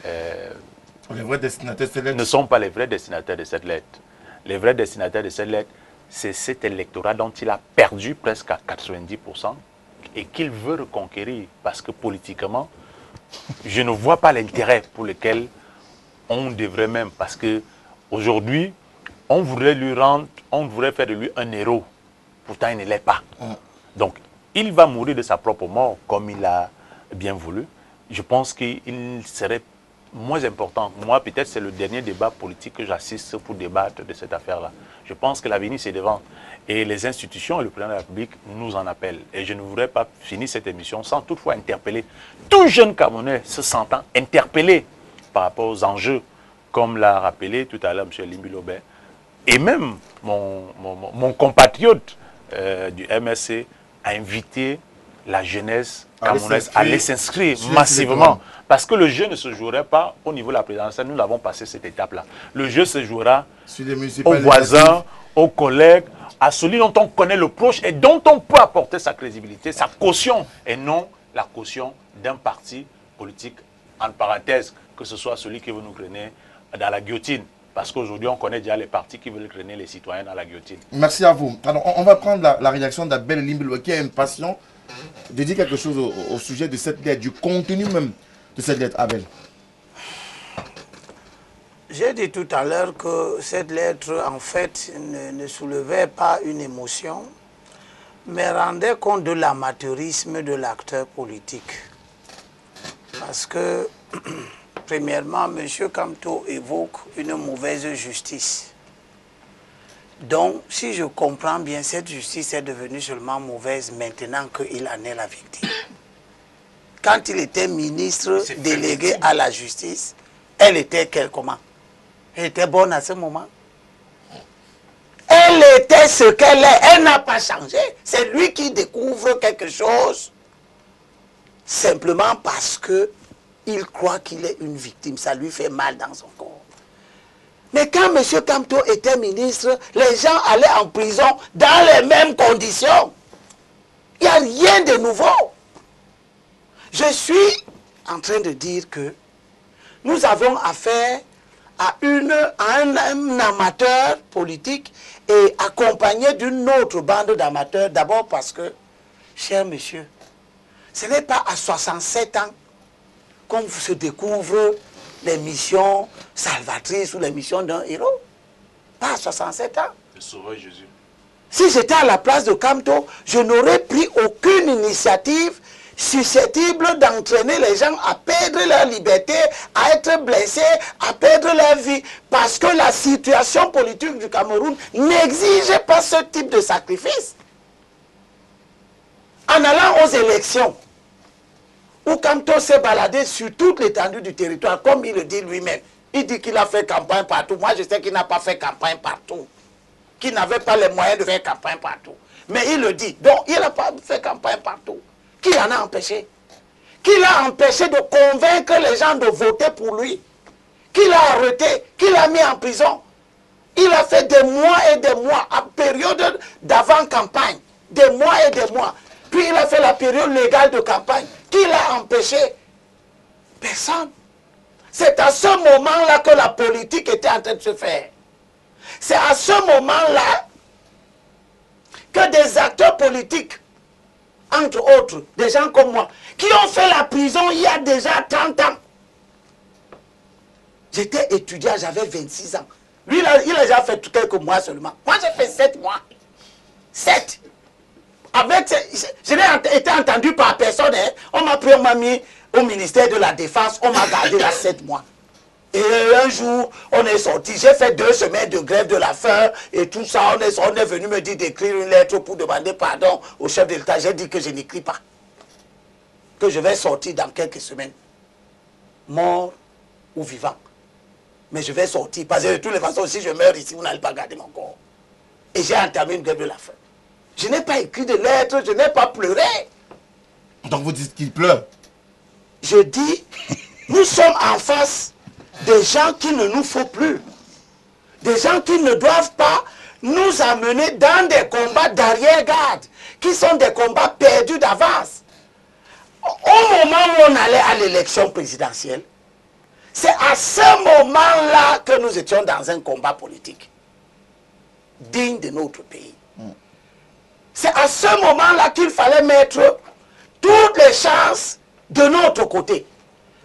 les vrais destinataires de cette lettre. Ne sont pas les vrais destinataires de cette lettre. Les vrais destinataires de cette lettre, c'est cet électorat dont il a perdu presque à 90% et qu'il veut reconquérir parce que politiquement, je ne vois pas l'intérêt pour lequel on devrait même, parce que aujourd'hui, on voudrait faire de lui un héros. Pourtant, il ne l'est pas. Donc, il va mourir de sa propre mort comme il a bien voulu. Je pense qu'il serait moins important. Moi, peut-être c'est le dernier débat politique que j'assiste pour débattre de cette affaire-là. Je pense que l'avenir, c'est devant. Et les institutions et le président de la République nous en appellent. Et je ne voudrais pas finir cette émission sans toutefois interpeller tout jeune Camerounais se sentant interpellé par rapport aux enjeux, comme l'a rappelé tout à l'heure M. Limbilobert. Et même mon compatriote du MSC a invité la jeunesse camerounaise à aller s'inscrire massivement. Parce que le jeu ne se jouerait pas au niveau de la présidentielle. Nous l'avons passé cette étape-là. Le jeu se jouera aux voisins, aux collègues, à celui dont on connaît le proche et dont on peut apporter sa crédibilité, sa caution, et non la caution d'un parti politique, en parenthèse, que ce soit celui qui veut nous traîner dans la guillotine. Parce qu'aujourd'hui, on connaît déjà les partis qui veulent traîner les citoyens dans la guillotine. Merci à vous. Alors, on va prendre la réaction d'Abel Limbilobert qui a une passion de dire quelque chose au sujet de cette lettre, du contenu même de cette lettre, Abel. J'ai dit tout à l'heure que cette lettre, en fait, ne soulevait pas une émotion, mais rendait compte de l'amateurisme de l'acteur politique. Parce que, premièrement, M. Kamto évoque une mauvaise justice. Donc, si je comprends bien, cette justice est devenue seulement mauvaise maintenant qu'il en est la victime. Quand il était ministre délégué à la justice, elle était comment? Elle était bonne à ce moment. Elle était ce qu'elle est. Elle n'a pas changé. C'est lui qui découvre quelque chose simplement parce qu'il croit qu'il est une victime. Ça lui fait mal dans son corps. Mais quand M. Kamto était ministre, les gens allaient en prison dans les mêmes conditions. Il n'y a rien de nouveau. Je suis en train de dire que nous avons affaire à un amateur politique et accompagné d'une autre bande d'amateurs. D'abord parce que, cher monsieur, ce n'est pas à 67 ans qu'on se découvre les missions salvatrices ou les missions d'un héros. Pas à 67 ans. Le Sauveur Jésus. Si j'étais à la place de Kamto, je n'aurais pris aucune initiative susceptible d'entraîner les gens à perdre leur liberté, à être blessés, à perdre leur vie. Parce que la situation politique du Cameroun n'exigeait pas ce type de sacrifice. En allant aux élections, où Kamto s'est baladé sur toute l'étendue du territoire, comme il le dit lui-même. Il dit qu'il a fait campagne partout. Moi, je sais qu'il n'a pas fait campagne partout. Qu'il n'avait pas les moyens de faire campagne partout. Mais il le dit. Donc, il n'a pas fait campagne partout. Qui l'en a empêché? Qui l'a empêché de convaincre les gens de voter pour lui? Qui l'a arrêté? Qui l'a mis en prison? Il a fait des mois et des mois, à période d'avant-campagne. Des mois et des mois. Puis il a fait la période légale de campagne. Qui l'a empêché? Personne. C'est à ce moment-là que la politique était en train de se faire. C'est à ce moment-là que des acteurs politiques, entre autres, des gens comme moi, qui ont fait la prison il y a déjà 30 ans. J'étais étudiant, j'avais 26 ans. Lui, il a déjà fait quelques mois seulement. Moi, j'ai fait 7 mois. 7. Je n'ai été entendu par personne. Hein. On m'a pris, on m'a mis au ministère de la Défense, on m'a gardé là 7 mois. Et un jour, on est sorti. J'ai fait 2 semaines de grève de la faim et tout ça. On est venu me dire d'écrire une lettre pour demander pardon au chef de l'État. J'ai dit que je n'écris pas. Que je vais sortir dans quelques semaines. Mort ou vivant. Mais je vais sortir. Parce que de toutes les façons, si je meurs ici, vous n'allez pas garder mon corps. Et j'ai entamé une grève de la faim. Je n'ai pas écrit de lettres, je n'ai pas pleuré. Donc vous dites qu'il pleure? Je dis, nous sommes en face des gens qu'il ne nous faut plus. Des gens qui ne doivent pas nous amener dans des combats d'arrière-garde, qui sont des combats perdus d'avance. Au moment où on allait à l'élection présidentielle, c'est à ce moment-là que nous étions dans un combat politique digne de notre pays. C'est à ce moment-là qu'il fallait mettre toutes les chances de notre côté.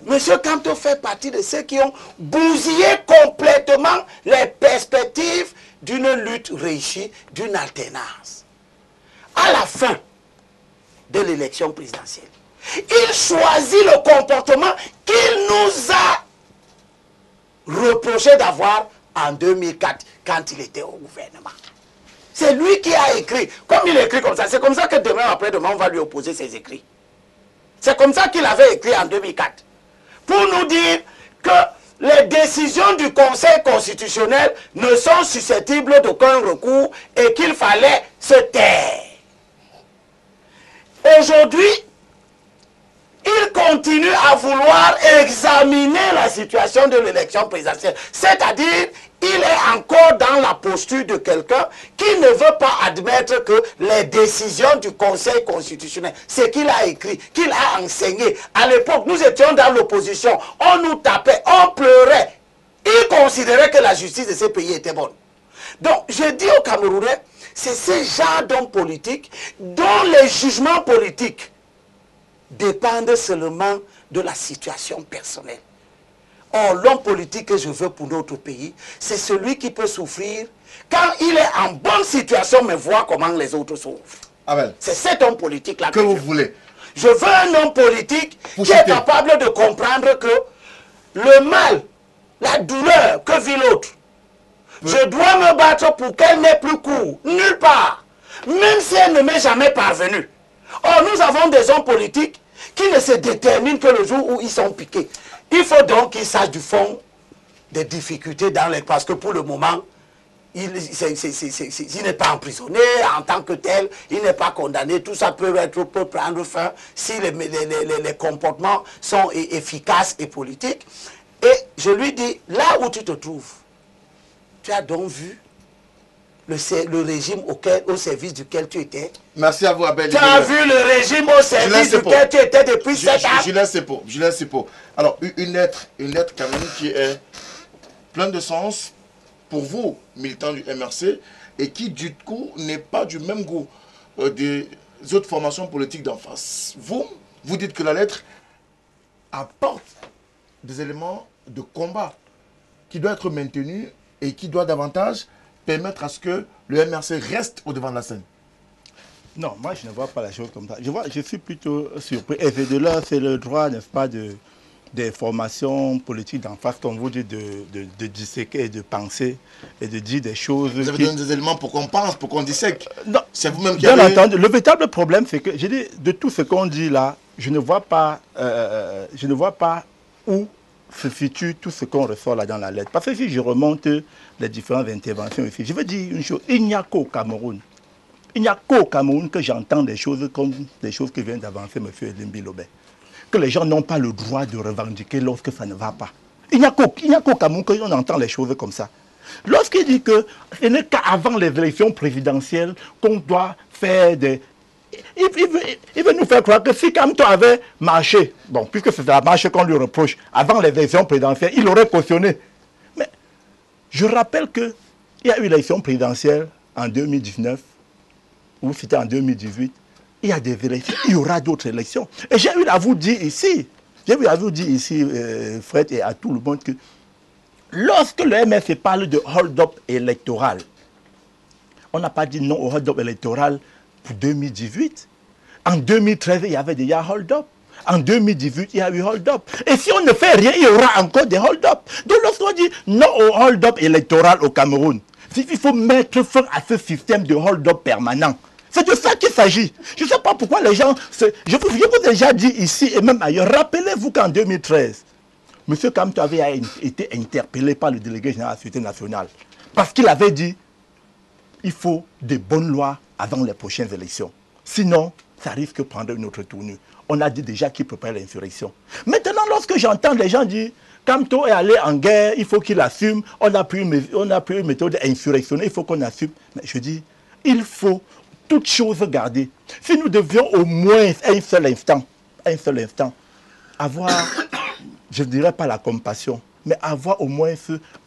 Monsieur Kamto fait partie de ceux qui ont bousillé complètement les perspectives d'une lutte réussie, d'une alternance. À la fin de l'élection présidentielle, il choisit le comportement qu'il nous a reproché d'avoir en 2004, quand il était au gouvernement. C'est lui qui a écrit. Comme il écrit comme ça, c'est comme ça que demain après-demain, on va lui opposer ses écrits. C'est comme ça qu'il avait écrit en 2004. Pour nous dire que les décisions du Conseil constitutionnel ne sont susceptibles d'aucun recours et qu'il fallait se taire. Aujourd'hui, il continue à vouloir examiner la situation de l'élection présidentielle. C'est-à-dire, il est encore dans la posture de quelqu'un qui ne veut pas admettre que les décisions du Conseil constitutionnel, ce qu'il a écrit, qu'il a enseigné, à l'époque, nous étions dans l'opposition, on nous tapait, on pleurait. Il considérait que la justice de ce pays était bonne. Donc, je dis aux Camerounais, c'est ce genre d'hommes politiques dont les jugements politiques dépendent seulement de la situation personnelle. Or, l'homme politique que je veux pour notre pays, c'est celui qui peut souffrir quand il est en bonne situation, mais voir comment les autres souffrent. C'est cet homme politique-là que vous voulez. Je veux un homme politique qui est capable de comprendre que le mal, la douleur que vit l'autre, je dois me battre pour qu'elle n'ait plus cours, nulle part, même si elle ne m'est jamais parvenue. Or, nous avons des hommes politiques qui ne se déterminent que le jour où ils sont piqués. Il faut donc qu'ils sachent du fond des difficultés dans les... Parce que pour le moment, il n'est pas emprisonné en tant que tel, il n'est pas condamné, tout ça peut prendre fin si les comportements sont efficaces et politiques. Et je lui dis, là où tu te trouves, tu as donc vu le régime au service duquel tu étais. Merci à vous, Abel. Tu as vu le régime au service duquel tu étais depuis 7 ans. Julien Sepo. Alors, une lettre quand même qui est pleine de sens pour vous, militants du MRC, et qui du coup n'est pas du même goût des autres formations politiques d'en face. Vous dites que la lettre apporte des éléments de combat qui doivent être maintenus et qui doivent davantage permettre à ce que le MRC reste au devant de la scène. Non, moi je ne vois pas la chose comme ça. Je suis plutôt surpris. Et de là, c'est le droit, n'est-ce pas, des formations politiques d'en face, comme vous dites, de disséquer et de penser et de dire des choses. Vous avez donné des éléments pour qu'on pense, pour qu'on dissèque. Non, c'est vous-même qui bien avez... entendu. Le véritable problème, c'est que, je dis, de tout ce qu'on dit là, je ne vois pas où se situe tout ce qu'on ressort là dans la lettre. Parce que si je remonte les différentes interventions ici, je veux dire une chose, il n'y a qu'au Cameroun. Il n'y a qu'au Cameroun que j'entends des choses comme des choses que vient d'avancer M. Elimbi Lobé. Que les gens n'ont pas le droit de revendiquer lorsque ça ne va pas. Il n'y a qu'au Cameroun qu'on entend les choses comme ça. Lorsqu'il dit que ce n'est qu'avant les élections présidentielles qu'on doit faire des... Il veut nous faire croire que si Kamto avait marché, bon, puisque c'est la marche qu'on lui reproche, avant les élections présidentielles, il aurait cautionné. Mais je rappelle qu'il y a eu l'élection présidentielle en 2019, ou c'était en 2018, il y a des élections, il y aura d'autres élections. Et j'ai eu à vous dire ici, Fred, et à tout le monde, que lorsque le MRC parle de hold-up électoral, on n'a pas dit non au hold-up électoral pour 2018. En 2013, il y avait déjà hold-up. En 2018, il y a eu hold-up. Et si on ne fait rien, il y aura encore des hold-up. Donc lorsqu'on dit non au hold-up électoral au Cameroun, il faut mettre fin à ce système de hold-up permanent. C'est de ça qu'il s'agit. Je ne sais pas pourquoi les gens... Je vous ai déjà dit ici et même ailleurs, rappelez-vous qu'en 2013, M. Kamto avait été interpellé par le délégué général de la Sécurité nationale. Parce qu'il avait dit, il faut des bonnes lois avant les prochaines élections. Sinon, ça risque de prendre une autre tournure. On a dit déjà qu'il prépare l'insurrection. Maintenant, lorsque j'entends les gens dire, Kamto est allé en guerre, il faut qu'il assume, on a pris une méthode insurrectionnelle, il faut qu'on assume. Mais je dis, il faut toutes choses garder. Si nous devions au moins un seul instant, avoir, je ne dirais pas la compassion, mais avoir au moins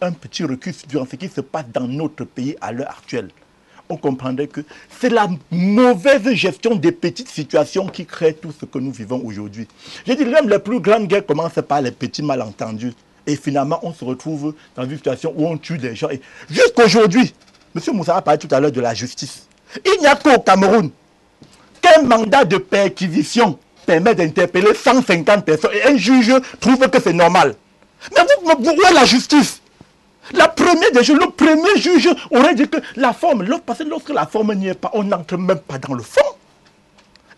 un petit recul sur ce qui se passe dans notre pays à l'heure actuelle, on comprendrait que c'est la mauvaise gestion des petites situations qui crée tout ce que nous vivons aujourd'hui. Je dis, même les plus grandes guerres commencent par les petits malentendus. Et finalement, on se retrouve dans une situation où on tue des gens. Jusqu'aujourd'hui, M. Moussa a parlé tout à l'heure de la justice. Il n'y a qu'au Cameroun qu'un mandat de perquisition permet d'interpeller 150 personnes et un juge trouve que c'est normal. Mais où est la justice? La première des juges, le premier juge aurait dit que la forme, parce que lorsque la forme n'y est pas, on n'entre même pas dans le fond.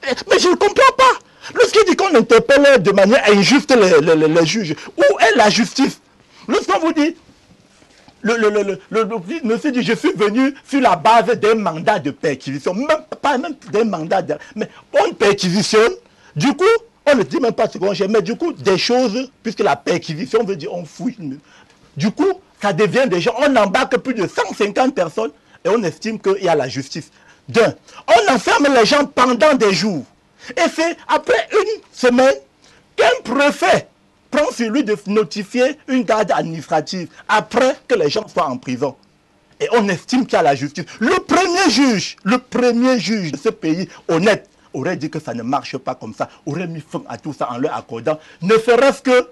Mais je ne comprends pas. Lorsqu'il dit qu'on interpelle de manière injuste les juges, où est la justice? Lorsqu'on vous dit, le monsieur dit, je suis venu sur la base d'un mandat de perquisition, pas même d'un mandat, mais on perquisitionne, du coup, on ne dit même pas ce qu'on cherche, mais du coup, des choses, puisque la perquisition veut dire on fouille, du coup, ça devient des gens, on embarque plus de 150 personnes et on estime qu'il y a la justice. D'un, on enferme les gens pendant des jours. Et c'est après une semaine qu'un préfet prend sur lui de notifier une garde administrative après que les gens soient en prison. Et on estime qu'il y a la justice. Le premier juge de ce pays honnête aurait dit que ça ne marche pas comme ça, aurait mis fin à tout ça en leur accordant, ne serait-ce que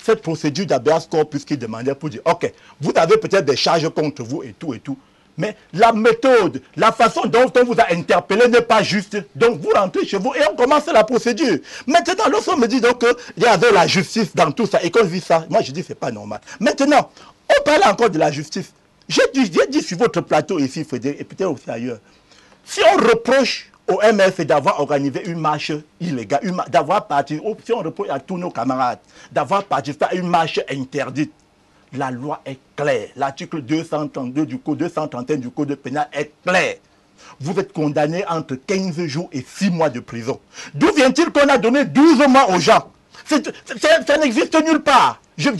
cette procédure d'habeas corpus qu'il demandait pour dire, ok, vous avez peut-être des charges contre vous et tout, mais la méthode, la façon dont on vous a interpellé n'est pas juste. Donc vous rentrez chez vous et on commence la procédure. Maintenant, lorsqu'on me dit donc qu'il y avait la justice dans tout ça et qu'on vit ça, moi je dis c'est pas normal. Maintenant, on parle encore de la justice. J'ai dit sur votre plateau ici, Frédéric, et peut-être aussi ailleurs, si on reproche au MF d'avoir organisé une marche illégale, d'avoir participé, si on reproche à tous nos camarades d'avoir participé à une marche interdite, la loi est claire. L'article 232 du Code 231 du Code pénal est clair. Vous êtes condamné entre 15 jours et 6 mois de prison. D'où vient-il qu'on a donné 12 mois aux gens? Ça n'existe nulle part. Je veux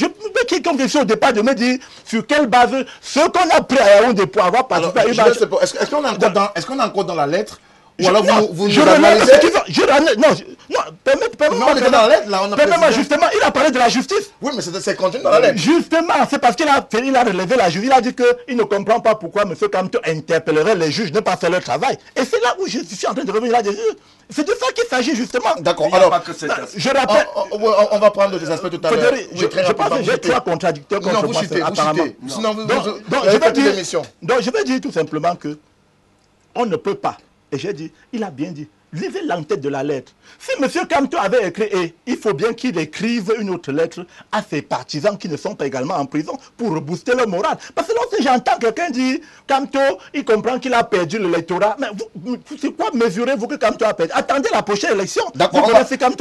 quelqu'un question au départ de me dire sur quelle base ce qu'on a pris à Yaoundé pour avoir participé à une marche. Est-ce qu'on est encore dans la lettre? Ou alors vous je nous analysez? Permets-moi justement, il a parlé de la justice. Oui, mais c'est contenu dans la lettre. Justement, c'est parce qu'il a relevé la justice. Il a dit qu'il ne comprend pas pourquoi M. Kamto interpellerait les juges de ne pas faire leur travail. Et c'est là où je suis en train de revenir là-dessus. C'est de ça qu'il s'agit justement. D'accord, alors, je rappelle. On va prendre des aspects tout à l'heure. Je pense que j'ai trois contradicteurs contre moi, apparemment. Sinon, vous donc, je vais dire tout simplement que on ne peut pas. Et j'ai dit, il a bien dit, lisez l'entête de la lettre. Si M. Kamto avait écrit, il faut bien qu'il écrive une autre lettre à ses partisans qui ne sont pas également en prison pour rebooster leur morale. Parce que lorsque j'entends quelqu'un dire, Kamto, il comprend qu'il a perdu l'électorat, mais c'est quoi mesurez-vous que Kamto a perdu? Attendez la prochaine élection. D'accord, on va attendre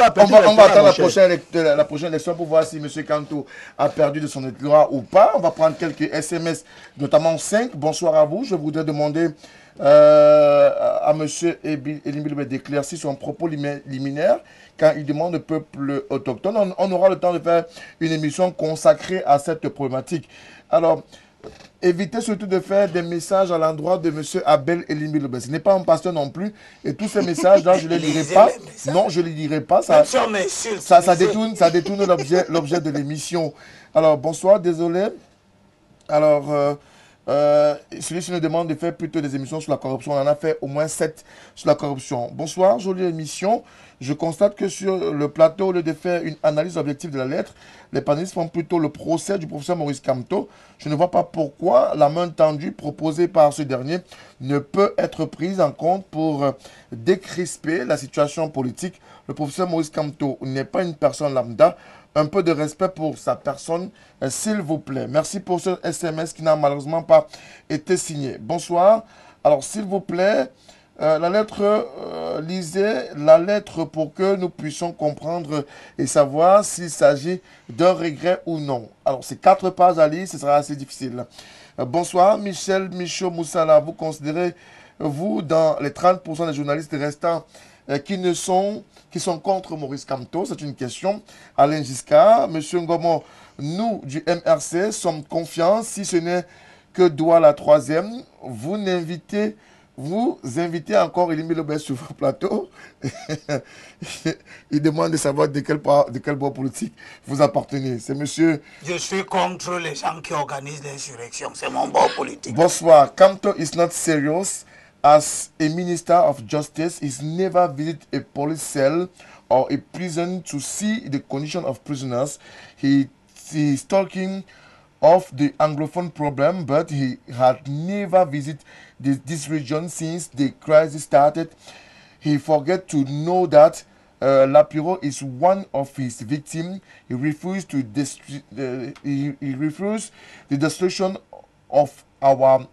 la prochaine élection pour voir si M. Kamto a perdu de son électorat ou pas. On va prendre quelques SMS, notamment 5. Bonsoir à vous. Je voudrais demander à M. Elimilbe d'éclaircir son propos liminaire quand il demande au peuple autochtone. On aura le temps de faire une émission consacrée à cette problématique. Alors, évitez surtout de faire des messages à l'endroit de M. Abel Elimilbe. Ce n'est pas un pasteur non plus. Et tous ces messages-là, je ne les lirai pas. Non, je ne les lirai pas. Ça détourne l'objet de l'émission. Alors, bonsoir, désolé. Alors... celui-ci nous demande de faire plutôt des émissions sur la corruption. On en a fait au moins 7 sur la corruption. Bonsoir, jolie émission. Je constate que sur le plateau, au lieu de faire une analyse objective de la lettre, les panélistes font plutôt le procès du professeur Maurice Kamto. Je ne vois pas pourquoi la main tendue proposée par ce dernier ne peut être prise en compte pour décrisper la situation politique. Le professeur Maurice Kamto n'est pas une personne lambda. Un peu de respect pour sa personne, s'il vous plaît. Merci pour ce SMS qui n'a malheureusement pas été signé. Bonsoir. Alors, s'il vous plaît, la lettre, lisez la lettre pour que nous puissions comprendre et savoir s'il s'agit d'un regret ou non. Alors, c'est 4 pages à lire, ce sera assez difficile. Bonsoir, Michel Michaud Moussala. Vous considérez, vous, dans les 30% des journalistes restants qui sont contre Maurice Kamto? C'est une question. Alain Giscard, Monsieur Ngomo, nous, du MRC, sommes confiants, si ce n'est que doit la 3e. Vous invitez encore Elimé Lobet sur votre plateau. Il demande de savoir de quel bord politique vous appartenez. C'est monsieur... Je suis contre les gens qui organisent l'insurrection. C'est mon bord politique. Bonsoir. Kamto is not serious. As a minister of justice, he's never visited a police cell or a prison to see the condition of prisoners. He's talking of the Anglophone problem, but he had never visited this region since the crisis started. He forget to know that Lapiro is one of his victims. He refused to he refused the destruction of our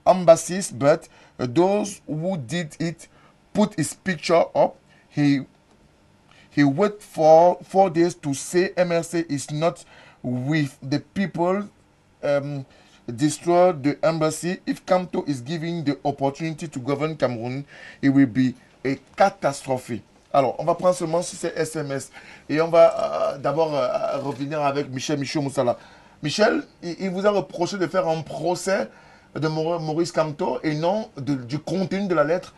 embassies, but those who did it put his picture up. He waited for 4 days to say MRC is not with the people destroy the embassy. If Kamto is given the opportunity to govern Cameroon, it will be a catastrophe. Alors, on va prendre seulement sur ces SMS et on va d'abord revenir avec Michel Michaud Moussala. Michel, il vous a reproché de faire un procès de Maurice Kamto et non du contenu de la lettre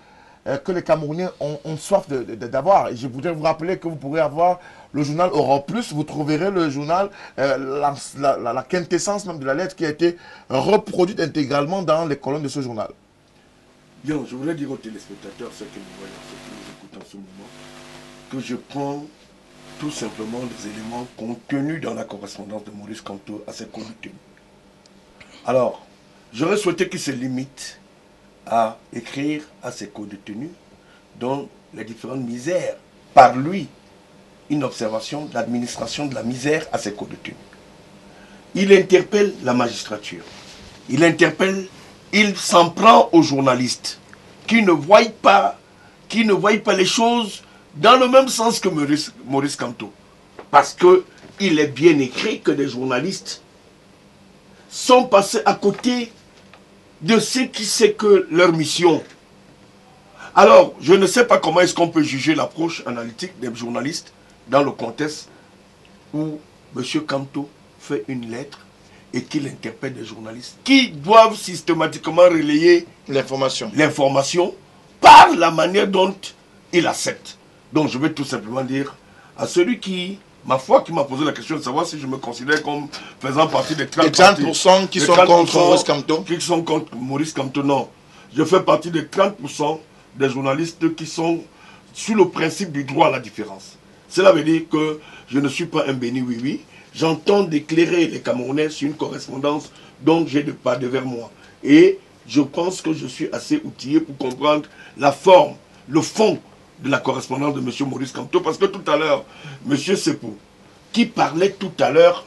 que les Camerounais ont soif d'avoir. Et je voudrais vous rappeler que vous pourrez avoir le journal Europe Plus, vous trouverez le journal, la quintessence même de la lettre qui a été reproduite intégralement dans les colonnes de ce journal. Bien, je voudrais dire aux téléspectateurs, ceux qui nous voient, ceux qui nous écoutent en ce moment, que je prends tout simplement les éléments contenus dans la correspondance de Maurice Kamto à ses codes de tenue. Alors, j'aurais souhaité qu'il se limite à écrire à ses codes de tenue dans les différentes misères, par lui, une observation de l'administration de la misère à ses codes de tenue. Il interpelle la magistrature, il s'en prend aux journalistes qui ne voient pas les choses dans le même sens que Maurice Kamto. Parce qu'il est bien écrit que des journalistes sont passés à côté de ce qui c'est que leur mission. Alors, je ne sais pas comment est-ce qu'on peut juger l'approche analytique des journalistes dans le contexte où M. Kamto fait une lettre et qu'il interpelle des journalistes qui doivent systématiquement relayer l'information par la manière dont il accepte. Donc je vais tout simplement dire à celui qui, ma foi, qui m'a posé la question de savoir si je me considère comme faisant partie des 30% qui sont contre Maurice Kamto. Qui sont contre Maurice Kamto, non. Je fais partie des 30% des journalistes qui sont sous le principe du droit à la différence. Cela veut dire que je ne suis pas un béni oui-oui. J'entends d'éclairer les Camerounais sur une correspondance dont j'ai pas devers moi. Et je pense que je suis assez outillé pour comprendre la forme, le fond de la correspondance de M. Maurice Kamto. Parce que tout à l'heure, M. Sepou, qui parlait tout à l'heure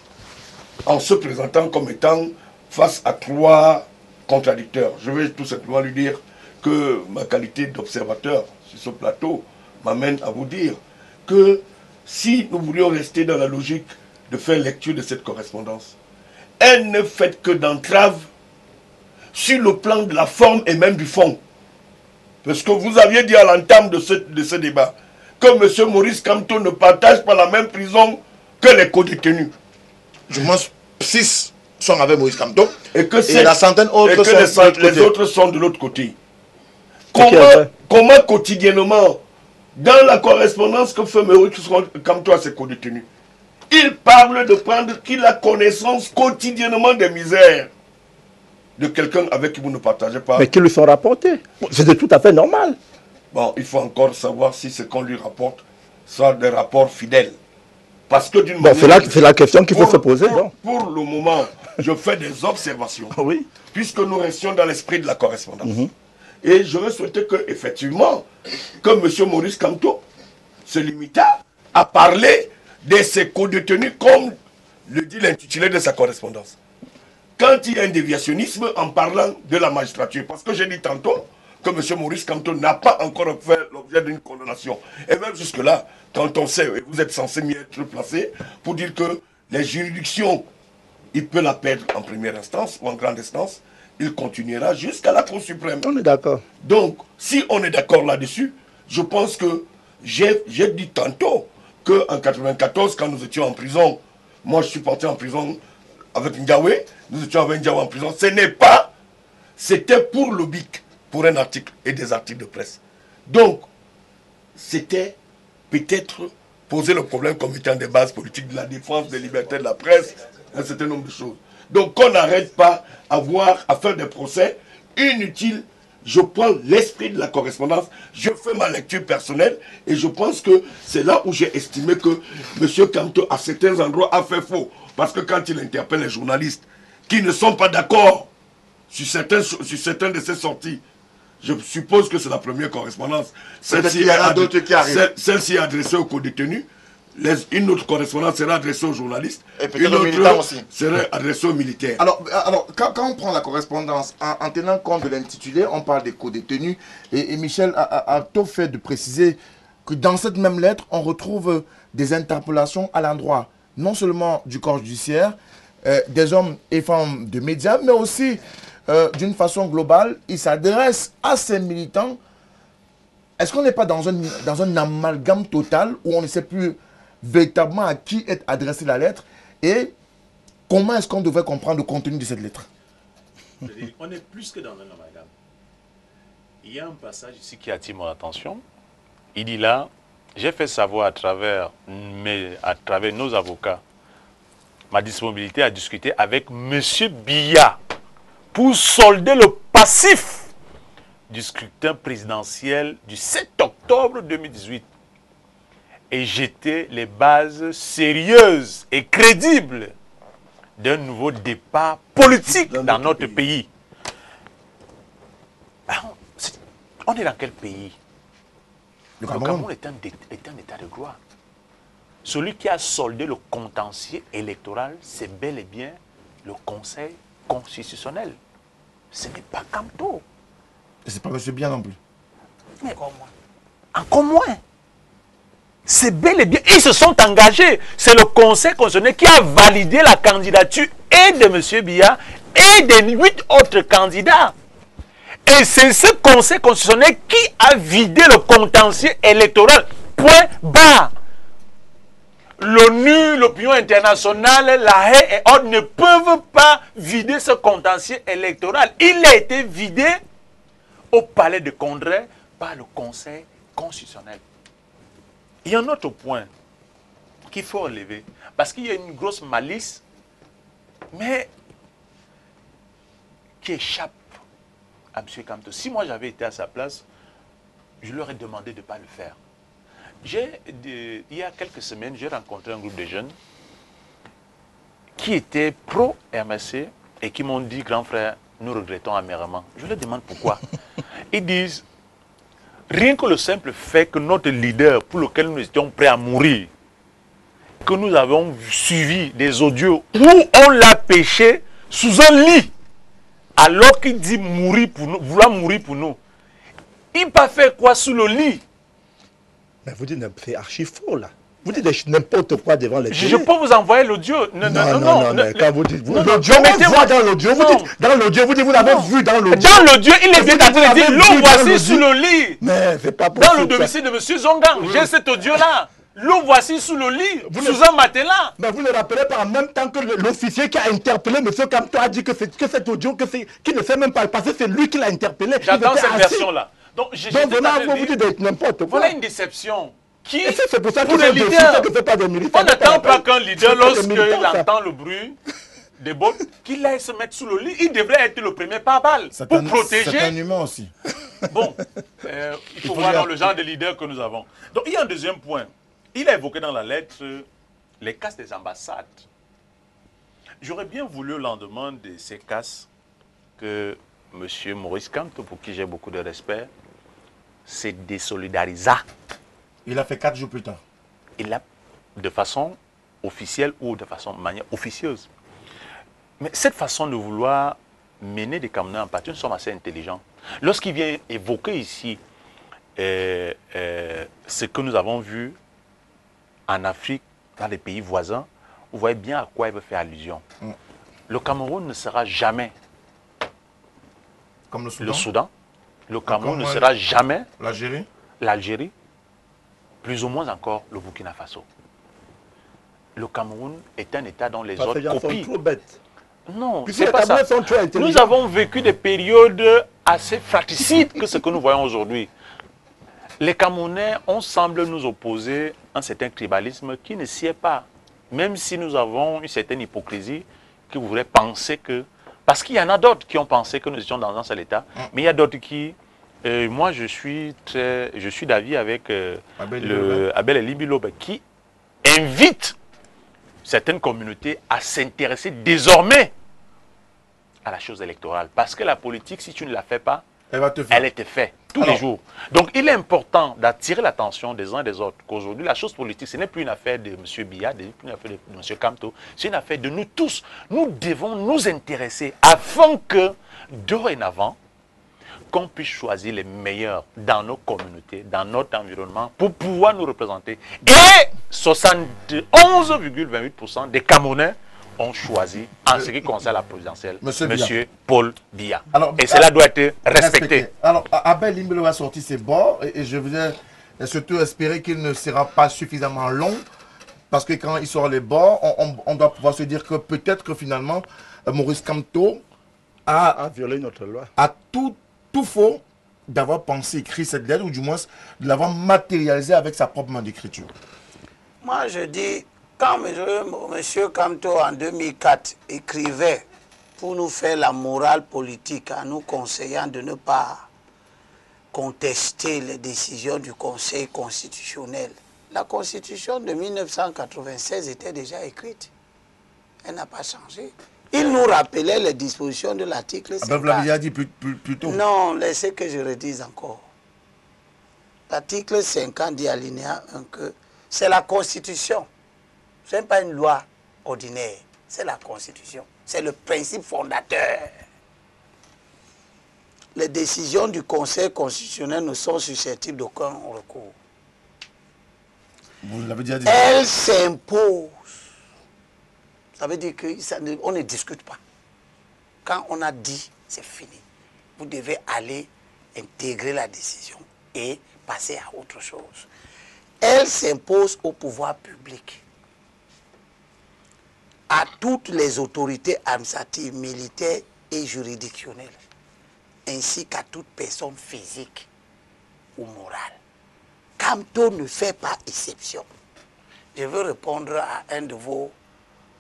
en se présentant comme étant face à 3 contradicteurs. Je vais tout simplement lui dire que ma qualité d'observateur sur ce plateau m'amène à vous dire que si nous voulions rester dans la logique de faire lecture de cette correspondance, elle ne fait que d'entrave sur le plan de la forme et même du fond. Parce que vous aviez dit à l'entame de ce débat que M. Maurice Kamto ne partage pas la même prison que les co-détenus. Je pense 6 sont avec Maurice Kamto et la centaine autres les autres sont de l'autre côté. Comment quotidiennement, dans la correspondance que fait Maurice Kamto à ses co-détenus, il parle de prendre qu'il a connaissance quotidiennement des misères de quelqu'un avec qui vous ne partagez pas. Mais qui lui sont rapportés. C'est tout à fait normal. Bon, il faut encore savoir si ce qu'on lui rapporte sont des rapports fidèles. Parce que d'une manière... C'est la question qu'il faut se poser. Pour le moment, je fais des observations. Oui. Puisque nous restions dans l'esprit de la correspondance. Et j'aurais souhaité que, effectivement, que M. Maurice Kamto se limita à parler de ses co-détenus comme le dit l'intitulé de sa correspondance. Quand il y a un déviationnisme en parlant de la magistrature, parce que j'ai dit tantôt que M. Maurice Kamto n'a pas encore fait l'objet d'une condamnation. Et même jusque-là, quand on sait, et vous êtes censé m'y être placé, pour dire que les juridictions, il peut la perdre en première instance ou en grande instance, il continuera jusqu'à la Cour suprême. On est d'accord. Donc, si on est d'accord là-dessus, je pense que j'ai dit tantôt qu'en 1994, quand nous étions en prison, moi je suis parti en prison avec Ndiawe, nous étions avec Ndiawe en prison, ce n'est pas, c'était pour le BIC, pour un article et des articles de presse. Donc, c'était peut-être poser le problème comme étant des bases politiques de la défense des libertés de la presse, un certain nombre de choses. Donc, qu'on n'arrête pas à faire des procès inutiles. Je prends l'esprit de la correspondance, je fais ma lecture personnelle et je pense que c'est là où j'ai estimé que M. Kamto, à certains endroits, a fait faux. Parce que quand il interpelle les journalistes qui ne sont pas d'accord sur certaines de ses sorties, je suppose que c'est la première correspondance. Celle-ci est adressée aux co-détenus. Une autre correspondance sera adressée aux journalistes. Et peut-être aux militaires aussi. Serait adressée aux militaires. Alors quand on prend la correspondance, en tenant compte de l'intitulé, on parle des co-détenus. Et Michel a tôt fait de préciser que dans cette même lettre, on retrouve des interpellations à l'endroit, non seulement du corps judiciaire, des hommes et femmes de médias, mais aussi, d'une façon globale, il s'adresse à ces militants. Est-ce qu'on n'est pas dans un amalgame total où on ne sait plus véritablement à qui est adressée la lettre et comment est-ce qu'on devrait comprendre le contenu de cette lettre? On est plus que dans un amalgame. Il y a un passage ici qui attire mon attention. Il dit là, j'ai fait savoir à travers nos avocats ma disponibilité à discuter avec M. Biya pour solder le passif du scrutin présidentiel du 7 octobre 2018 et jeter les bases sérieuses et crédibles d'un nouveau départ politique dans notre pays. On est dans quel pays? Le Cameroun est un état de droit. Celui qui a soldé le contentieux électoral, c'est bel et bien le Conseil constitutionnel. Ce n'est pas Kamto. Et c'est pas M. Biya non plus. Mais encore moins. C'est bel et bien. Ils se sont engagés. C'est le Conseil constitutionnel qui a validé la candidature et de M. Biya et des 8 autres candidats. Et c'est ce Conseil constitutionnel qui a vidé le contentieux électoral. Point barre. L'ONU, l'opinion internationale, la Haye et autres ne peuvent pas vider ce contentieux électoral. Il a été vidé au palais de Congrès par le Conseil constitutionnel. Il y a un autre point qu'il faut relever, parce qu'il y a une grosse malice, mais qui échappe à M. Kamto. Si moi j'avais été à sa place, je leur ai demandé de ne pas le faire. Il y a quelques semaines, j'ai rencontré un groupe de jeunes qui étaient pro-RMC et qui m'ont dit, grand frère, nous regrettons amèrement. Je leur demande pourquoi. Ils disent, rien que le simple fait que notre leader, pour lequel nous étions prêts à mourir, que nous avons suivi des audios où on l'a pêché sous un lit, alors qu'il dit mourir pour nous, vouloir mourir pour nous. Il n'a pas fait quoi sous le lit? Mais vous dites, c'est archi faux là. Vous dites n'importe quoi devant les télés. Je peux vous envoyer l'audio. Non, mais quand vous dites, l'audio, mettez-moi dans l'audio. Vous dites, dans l'audio, vous l'avez vu dans l'audio. Dans l'audio, il est bien en train de dire, l'eau voici sous le lit. Mais c'est pas possible. Dans le domicile de M. Zongang, j'ai cet audio-là. L'eau voici sous le lit, sous un matelas. Mais vous ne rappelez pas en même temps que l'officier qui a interpellé M. Kamto a dit que cet audio, qu'il ne sait même pas le passer, c'est lui qui l'a interpellé. J'attends cette version-là. Donc, vous dites n'importe quoi. Voilà une déception. C'est pour ça pour les leaders, on n'attend pas qu'un leader, lorsqu'il entend le bruit des bottes, qu'il aille se mettre sous le lit. Il devrait être le premier pare-balles pour protéger. C'est un humain aussi. Bon, il faut voir dans le genre de leader que nous avons. Donc, il y a un deuxième point. Il a évoqué dans la lettre les casses des ambassades. J'aurais bien voulu, au lendemain de ces casses, que M. Maurice Kamto, pour qui j'ai beaucoup de respect, se désolidarisa. Il a fait 4 jours plus tard. Il l'a de façon officielle ou de manière officieuse. Mais cette façon de vouloir mener des Camerounais en partie, nous sommes assez intelligents. Lorsqu'il vient évoquer ici ce que nous avons vu en Afrique, dans les pays voisins, vous voyez bien à quoi il veut faire allusion. Le Cameroun ne sera jamais comme le Soudan. Le Cameroun ne sera jamais l'Algérie, plus ou moins encore le Burkina Faso. Le Cameroun est un État dont les autres copient. Sont trop bêtes. Non, c'est pas ça. Nous avons vécu des périodes assez fratricides que ce que nous voyons aujourd'hui. Les Camerounais, on semble nous opposer un certain tribalisme qui ne sied pas. Même si nous avons une certaine hypocrisie, qui voudrait penser que... Parce qu'il y en a d'autres qui ont pensé que nous étions dans un seul État, mais il y a d'autres qui... moi, je suis d'avis avec Abel Eli Biloba, qui invite certaines communautés à s'intéresser désormais à la chose électorale. Parce que la politique, si tu ne la fais pas, elle te fait tous les jours. Donc, il est important d'attirer l'attention des uns et des autres qu'aujourd'hui, la chose politique, ce n'est plus une affaire de M. Biya, ce n'est plus une affaire de M. Kamto, c'est une affaire de nous tous. Nous devons nous intéresser afin que, dorénavant, qu'on puisse choisir les meilleurs dans nos communautés, dans notre environnement, pour pouvoir nous représenter. Et 71,28% des Camerounais ont choisi, en ce qui concerne la présidentielle, Monsieur Paul Biya. Et cela doit être respecté. Alors, Abel Imbelo a sorti ses bords et je voudrais surtout espérer qu'il ne sera pas suffisamment long parce que quand il sort les bords, on doit pouvoir se dire que peut-être que finalement, Maurice Kamto a violé notre loi. A tout faux d'avoir pensé écrire cette lettre ou du moins de l'avoir matérialisée avec sa propre main d'écriture. Moi, je dis... Quand M. Kamto, en 2004, écrivait pour nous faire la morale politique en nous conseillant de ne pas contester les décisions du Conseil constitutionnel, la Constitution de 1996 était déjà écrite. Elle n'a pas changé. Il nous rappelait les dispositions de l'article 50. Vous l'avez déjà dit plus tôt. Non, laissez que je redise encore. L'article 50 dit alinéa 1 que c'est la Constitution. Ce n'est pas une loi ordinaire, c'est la Constitution. C'est le principe fondateur. Les décisions du Conseil constitutionnel ne sont susceptibles d'aucun recours. Vous l'avez déjà dit. Elles s'imposent. Ça veut dire qu'on ne discute pas. Quand on a dit, c'est fini. Vous devez aller intégrer la décision et passer à autre chose. Elles s'imposent au pouvoir public, à toutes les autorités administratives, militaires et juridictionnelles, ainsi qu'à toute personne physique ou morale. Kamto ne fait pas exception. Je veux répondre à un de vos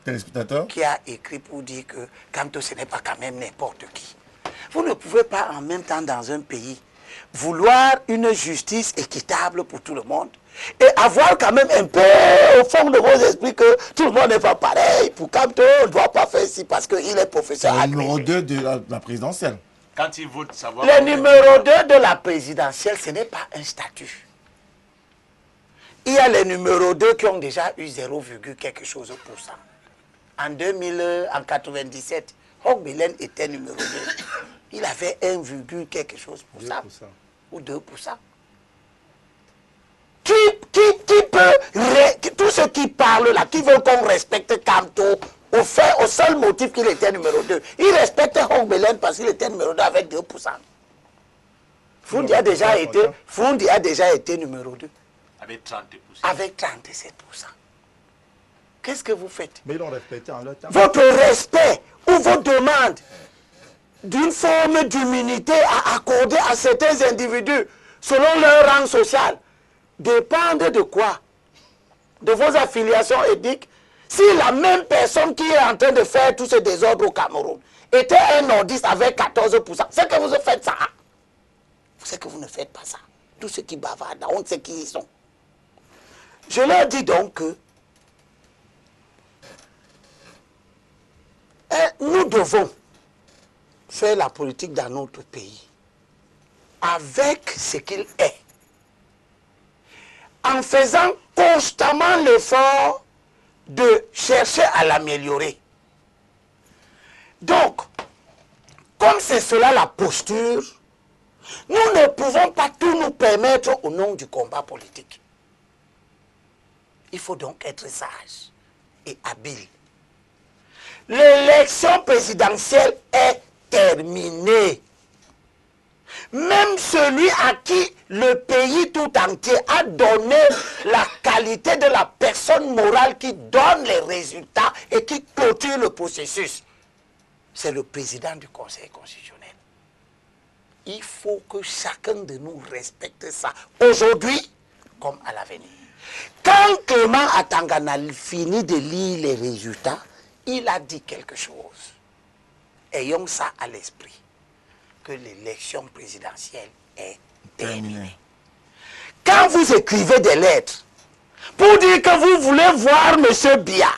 téléspectateurs qui a écrit pour dire que Kamto, ce n'est pas quand même n'importe qui. Vous ne pouvez pas en même temps dans un pays vouloir une justice équitable pour tout le monde et avoir quand même un peu au fond de vos esprits que tout le monde n'est pas pareil. Pour Kamto, on ne doit pas faire ci parce qu'il est professeur. Le numéro 2 de la présidentielle. Quand il vote, savoir... Le numéro 2 de la présidentielle, ce n'est pas un statut. Il y a les numéros 2 qui ont déjà eu 0, quelque chose pour cent. En 1997, Hogbelen était numéro 2. Il avait 1, quelque chose pour ça. Ou 2%. Qui peut, tous ceux qui parlent là, qui veulent qu'on respecte Kamto, au seul motif qu'il était numéro 2, il respectait Hogbelen parce qu'il était numéro 2 avec 2%. Foundi a déjà été numéro 2. Avec 30%. Avec 37%. Qu'est-ce que vous faites? Mais ils l'ont respecté en leur temps. Votre respect ou vos demandes d'une forme d'immunité à accorder à certains individus selon leur rang social dépendent de quoi? De vos affiliations ethniques? Si la même personne qui est en train de faire tout ce désordre au Cameroun était un nordiste avec 14%, c'est que vous faites ça. C'est que vous ne faites pas ça. Tous ceux qui bavardent, on sait qui ils sont. Je leur dis donc que nous devons faire la politique dans notre pays avec ce qu'il est, en faisant constamment l'effort de chercher à l'améliorer. Donc, comme c'est cela la posture Nous ne pouvons pas tout nous permettre au nom du combat politique. Il faut donc être sage et habile. L'élection présidentielle est terminée. Même celui à qui le pays tout entier a donné la qualité de la personne morale qui donne les résultats et qui clôture le processus, c'est le président du Conseil constitutionnel. Il faut que chacun de nous respecte ça, aujourd'hui comme à l'avenir. Quand Clément Atangana finit de lire les résultats, il a dit quelque chose. Ayons ça à l'esprit, que l'élection présidentielle est terminée. Quand vous écrivez des lettres pour dire que vous voulez voir M. Biya,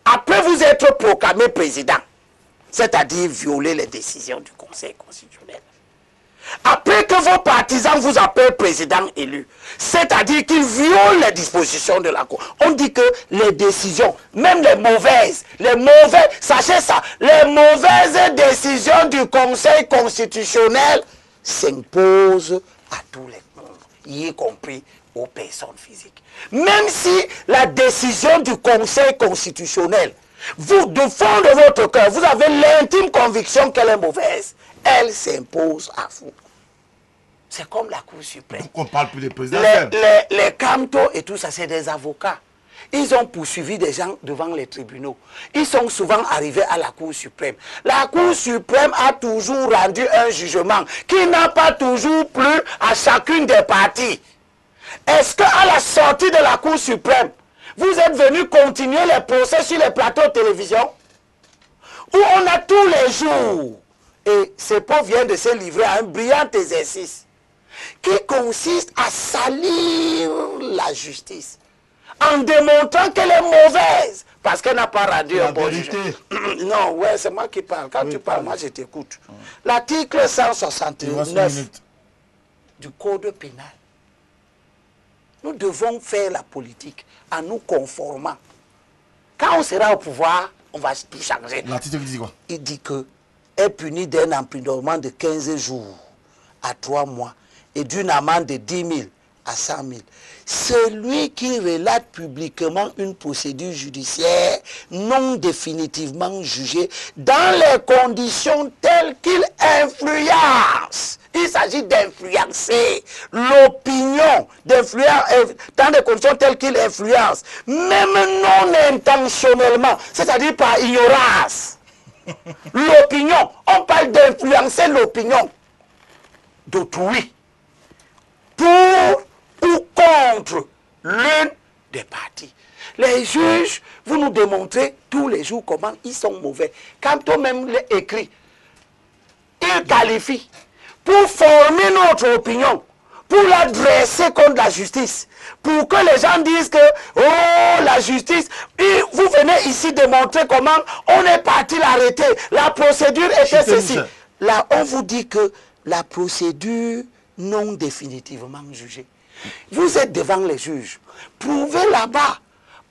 après vous être proclamé président, c'est-à-dire violer les décisions du Conseil constitutionnel, après que vos partisans vous appellent président élu, c'est-à-dire qu'ils violent les dispositions de la Cour. On dit que les décisions, même les mauvaises, sachez ça, les mauvaises décisions du Conseil constitutionnel s'imposent à tous les mondes, y compris aux personnes physiques. Même si la décision du Conseil constitutionnel, vous, de fond de votre cœur, vous avez l'intime conviction qu'elle est mauvaise, elle s'impose à vous. C'est comme la Cour suprême. Pourquoi on parle plus des présidents? Les Camto et tout ça, c'est des avocats. Ils ont poursuivi des gens devant les tribunaux. Ils sont souvent arrivés à la Cour suprême. La Cour suprême a toujours rendu un jugement qui n'a pas toujours plu à chacune des parties. Est-ce qu'à la sortie de la Cour suprême, vous êtes venus continuer les procès sur les plateaux de télévision où on a tous les jours? Et ces pauvres viennent de se livrer à un brillant exercice qui consiste à salir la justice en démontrant qu'elle est mauvaise parce qu'elle n'a pas rendu un bon jugement. Non, ouais, c'est moi qui parle. Quand tu parles, moi je t'écoute. L'article 169 du Code pénal. Nous devons faire la politique en nous conformant. Quand on sera au pouvoir, on va tout changer. L'article dit quoi? Il dit que est puni d'un emprisonnement de 15 jours à 3 mois et d'une amende de 10 000 à 100 000. Celui qui relate publiquement une procédure judiciaire non définitivement jugée dans les conditions telles qu'il influence. Il s'agit d'influencer l'opinion, dans des conditions telles qu'il influence, même non intentionnellement, c'est-à-dire par ignorance. L'opinion, on parle d'influencer l'opinion d'autrui pour ou contre l'une des parties. Les juges, vous nous démontrez tous les jours comment ils sont mauvais. Quand on même les écrit, ils qualifient pour former notre opinion, pour la dresser contre la justice, pour que les gens disent que, oh, la justice, et vous venez ici démontrer comment on est parti l'arrêter, la procédure était ceci. Là, on vous dit que la procédure non définitivement jugée. Vous êtes devant les juges. Prouvez là-bas,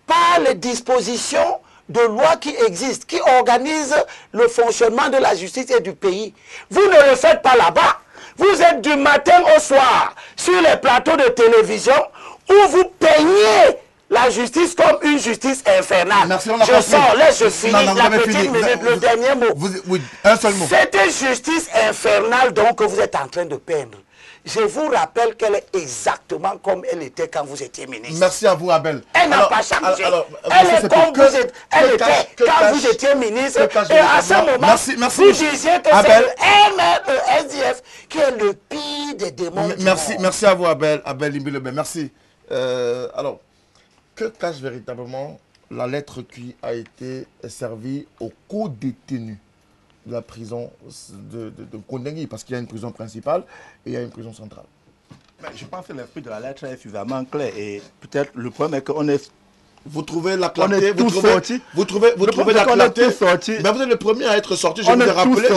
par les dispositions de loi qui existent, qui organisent le fonctionnement de la justice et du pays. Vous ne le faites pas là-bas. Vous êtes du matin au soir sur les plateaux de télévision où vous peignez la justice comme une justice infernale. Merci, je sors, laisse je finis la petite minute, le dernier mot. Oui, un seul mot. Cette justice infernale donc que vous êtes en train de peindre, je vous rappelle qu'elle est exactement comme elle était quand vous étiez ministre. Merci à vous, Abel. Elle n'a pas changé. Elle est comme elle était quand vous étiez ministre. Et à ce moment, vous disiez que c'est le SDF qui est le pire des démons. Merci à vous, Abel Imbilebe. Merci. Alors, que cache véritablement la lettre qui a été servie aux co-détenus de la prison de Kondengui, parce qu'il y a une prison principale et il y a une prison centrale? Je pense que l'esprit de la lettre est suffisamment clair et peut-être le problème est qu'on est... Vous trouvez la clarté, vous trouvez la clarté. Ben vous êtes le premier à être sorti. Je vous ai rappelé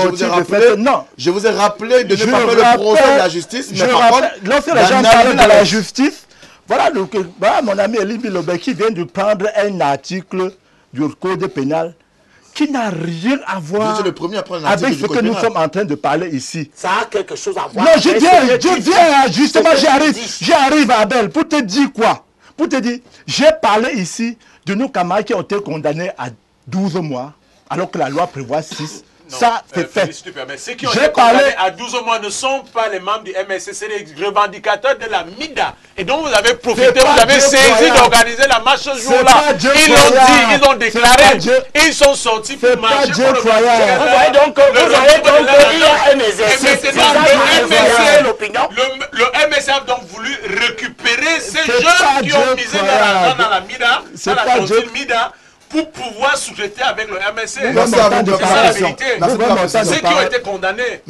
de ne pas faire le procès de la justice. Mais par contre, lorsque les gens parlent de la justice, voilà, donc, mon ami Elie Bilobé qui vient de prendre un article du Code pénal qui n'a rien à voir Vous êtes le premier à prendre un avec article ce du que code nous pénal. sommes en train de parler ici. Ça a quelque chose à voir. Non, je viens, justement, j'arrive. j'arrive, Abel, pour te dire quoi? Pour te dire, j'ai parlé ici de nos camarades qui ont été condamnés à 12 mois, alors que la loi prévoit 6. Ça, c'est fait. Si tu permets, ceux qui ont été condamnés à 12 mois ne sont pas les membres du MSC, c'est les revendicateurs de la MIDA. Et donc vous avez profité, vous avez saisi d'organiser la marche ce jour-là. Ils l'ont dit, ils ont déclaré, ils sont sortis pour marcher pour le Vous voyez donc, il y a un exercice. Le MSC a donc voulu récupérer ces jeunes qui ont misé leur argent dans la MIDA, dans la cantine MIDA, pour pouvoir sous-traiter avec le MSC. Merci à vous de C'est ça la vérité. Ceux qui ont été condamnés,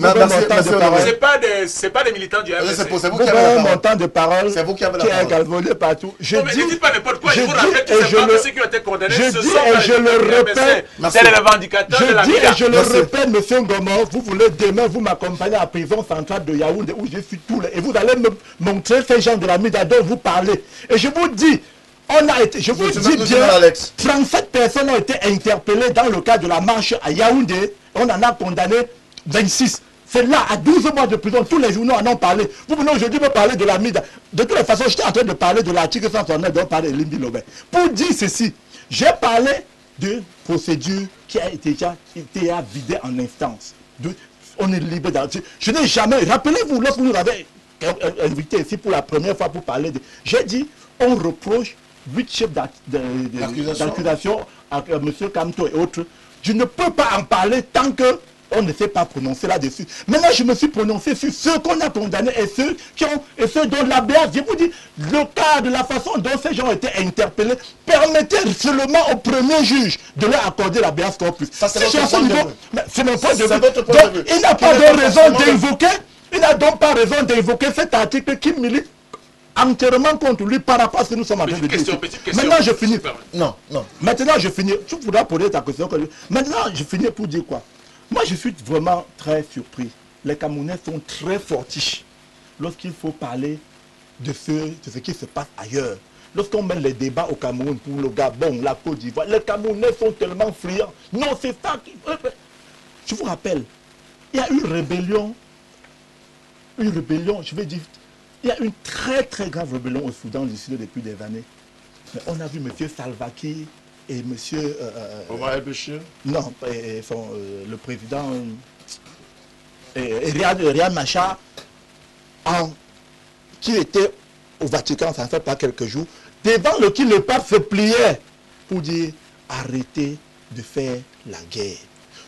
c'est pas des militants du MSC. C'est vous qui avez la montant de parole C'est vous qui avez la qui est parole. galvaudé partout. Non, mais ne dites pas n'importe quoi. Il faut rappeler tout simplement que ceux qui ont été condamnés, ce sont pas je le répète. C'est les revendicateurs de la MIDA. Je dis et je le répète, monsieur Ngoma, vous voulez demain vous m'accompagner à la prison centrale de Yaoundé où je suis tous les... Et vous allez me montrer ces gens de la MIDA dont vous parlez. Et je vous dis, je vous dis bien, 37 personnes ont été interpellées dans le cadre de la marche à Yaoundé. On en a condamné 26. C'est là, à 12 mois de prison, tous les journaux en ont parlé. Vous venez aujourd'hui me parler de la MIDA. De toute façon, j'étais en train de parler de l'article 139 dont parlait Limbi Lobé. Pour dire ceci, j'ai parlé d'une procédure qui a été vidée en instance. On est libre d'en... Je n'ai jamais... Rappelez-vous, lorsque vous nous avez invité ici pour la première fois pour parler de... J'ai dit, on reproche 8 chefs d'accusation à M. Kamto et autres. Je ne peux pas en parler tant qu'on ne s'est pas prononcé là-dessus. Maintenant, je me suis prononcé sur ceux qu'on a condamnés et ceux dont l'ABS, je vous dis, le cas de la façon dont ces gens ont été interpellés, permettait seulement au premier juge de leur accorder l'ABS corpus. C'est mon point de vue. Donc, il n'a pas de raison d'invoquer, il n'a donc pas raison d'invoquer cet article qui milite entièrement contre lui par rapport à ce que nous sommes en train de dire. Maintenant, je finis. Non. Maintenant, je finis. Tu voudras poser ta question. Maintenant, je finis pour dire quoi? Moi, je suis vraiment très surpris. Les Camerounais sont très fortiches lorsqu'il faut parler de ce qui se passe ailleurs. Lorsqu'on met les débats au Cameroun pour le Gabon, la Côte d'Ivoire, les Camerounais sont tellement friands. Non, c'est ça qui... Je vous rappelle, il y a une rébellion, je vais dire, il y a une très très grave rébellion au Soudan du Sud depuis des années. Mais on a vu M. Salva Kiir et M. Omar El-Béchir. Non, le président Riyad Machar, qui était au Vatican, ça ne fait pas quelques jours, devant lequel le pape se pliait pour dire arrêtez de faire la guerre.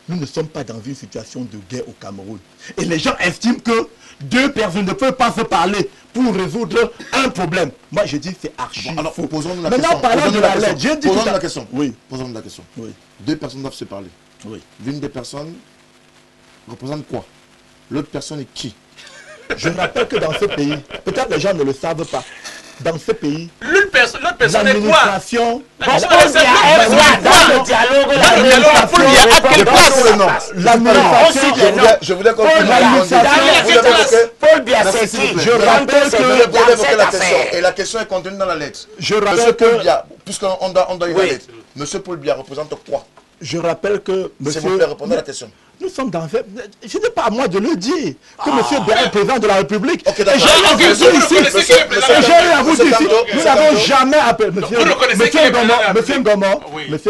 Nous ne sommes pas dans une situation de guerre au Cameroun. Et les gens estiment que deux personnes ne peuvent pas se parler pour résoudre un problème. Moi, je dis c'est archi alors, faux. Posons-nous la Maintenant, question. parlons de la lettre. Posons-nous la question. Oui. Posons-nous la question. Oui. Deux personnes doivent se parler. Oui. L'une des personnes représente quoi? L'autre personne est qui? Je rappelle que dans ce pays, peut-être les gens ne le savent pas, dans ce pays, l'autre personne est quoi? l'administration... Je voulais qu'on Paul Biaseki, je rappelle que... Et la question est contenue dans la lettre. Je rappelle que... Puisqu'on doit y aller. Monsieur Paul Biya représente quoi? Je rappelle que... S'il vous plaît, répondez à la question. Nous sommes dans... Ce n'est pas à moi de le dire que M. Biya est président de la République. Ok, et j'ai eu à vous dire ici, nous n'avons jamais appelé... Monsieur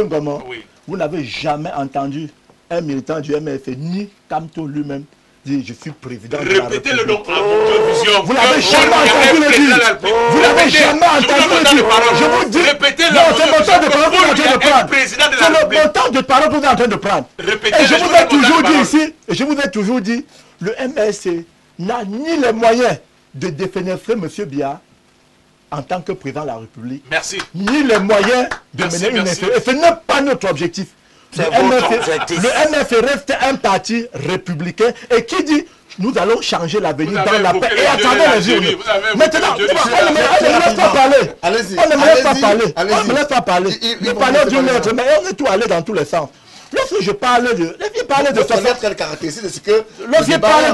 Ngoma, vous n'avez jamais entendu un militant du MFC, ni Kamto lui-même, dire je suis président de la République. Répétez-le donc à votre vision. Vous n'avez jamais entendu le dire. Vous n'avez jamais entendu le dire. Je vous dis. Répétez-le. Non, c'est mon temps de parole que vous êtes en train de prendre. C'est mon temps de parole que vous êtes en train de prendre. Et je vous ai toujours dit ici, et je vous ai toujours dit, le MSC n'a ni les moyens de défenestrer M. Biya en tant que président de la République. Merci. Ni les moyens de mener une insurrection. Et ce n'est pas notre objectif. Le MFC reste un parti républicain et qui dit nous allons changer l'avenir dans la paix et à travers les urnes. Maintenant, on ne me laisse pas parler. Allez-y. On ne me laisse pas parler. On ne me laisse pas parler. Nous parlons d'une lettre, mais on est tout allé dans tous les sens. Lorsque je parlais de... Lorsque je parlais de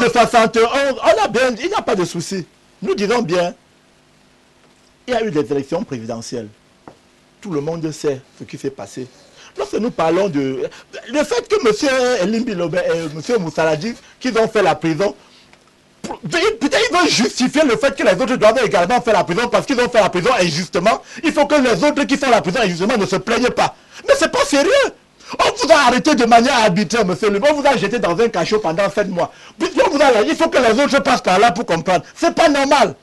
60 on a bien... Il n'y a pas de souci. Nous disons bien, il y a eu des élections présidentielles. Tout le monde sait ce qui s'est passé. lorsque nous parlons de... Le fait que M. Elimbi Lobé et M. Moussala disent qu'ils ont fait la prison, peut-être ils vont justifier le fait que les autres doivent également faire la prison parce qu'ils ont fait la prison injustement. Il faut que les autres qui font la prison injustement ne se plaignent pas. Mais c'est pas sérieux. On vous a arrêté de manière arbitraire, monsieur Lubon. On vous a jeté dans un cachot pendant 7 mois. Il faut que les autres passent par là pour comprendre. C'est pas normal.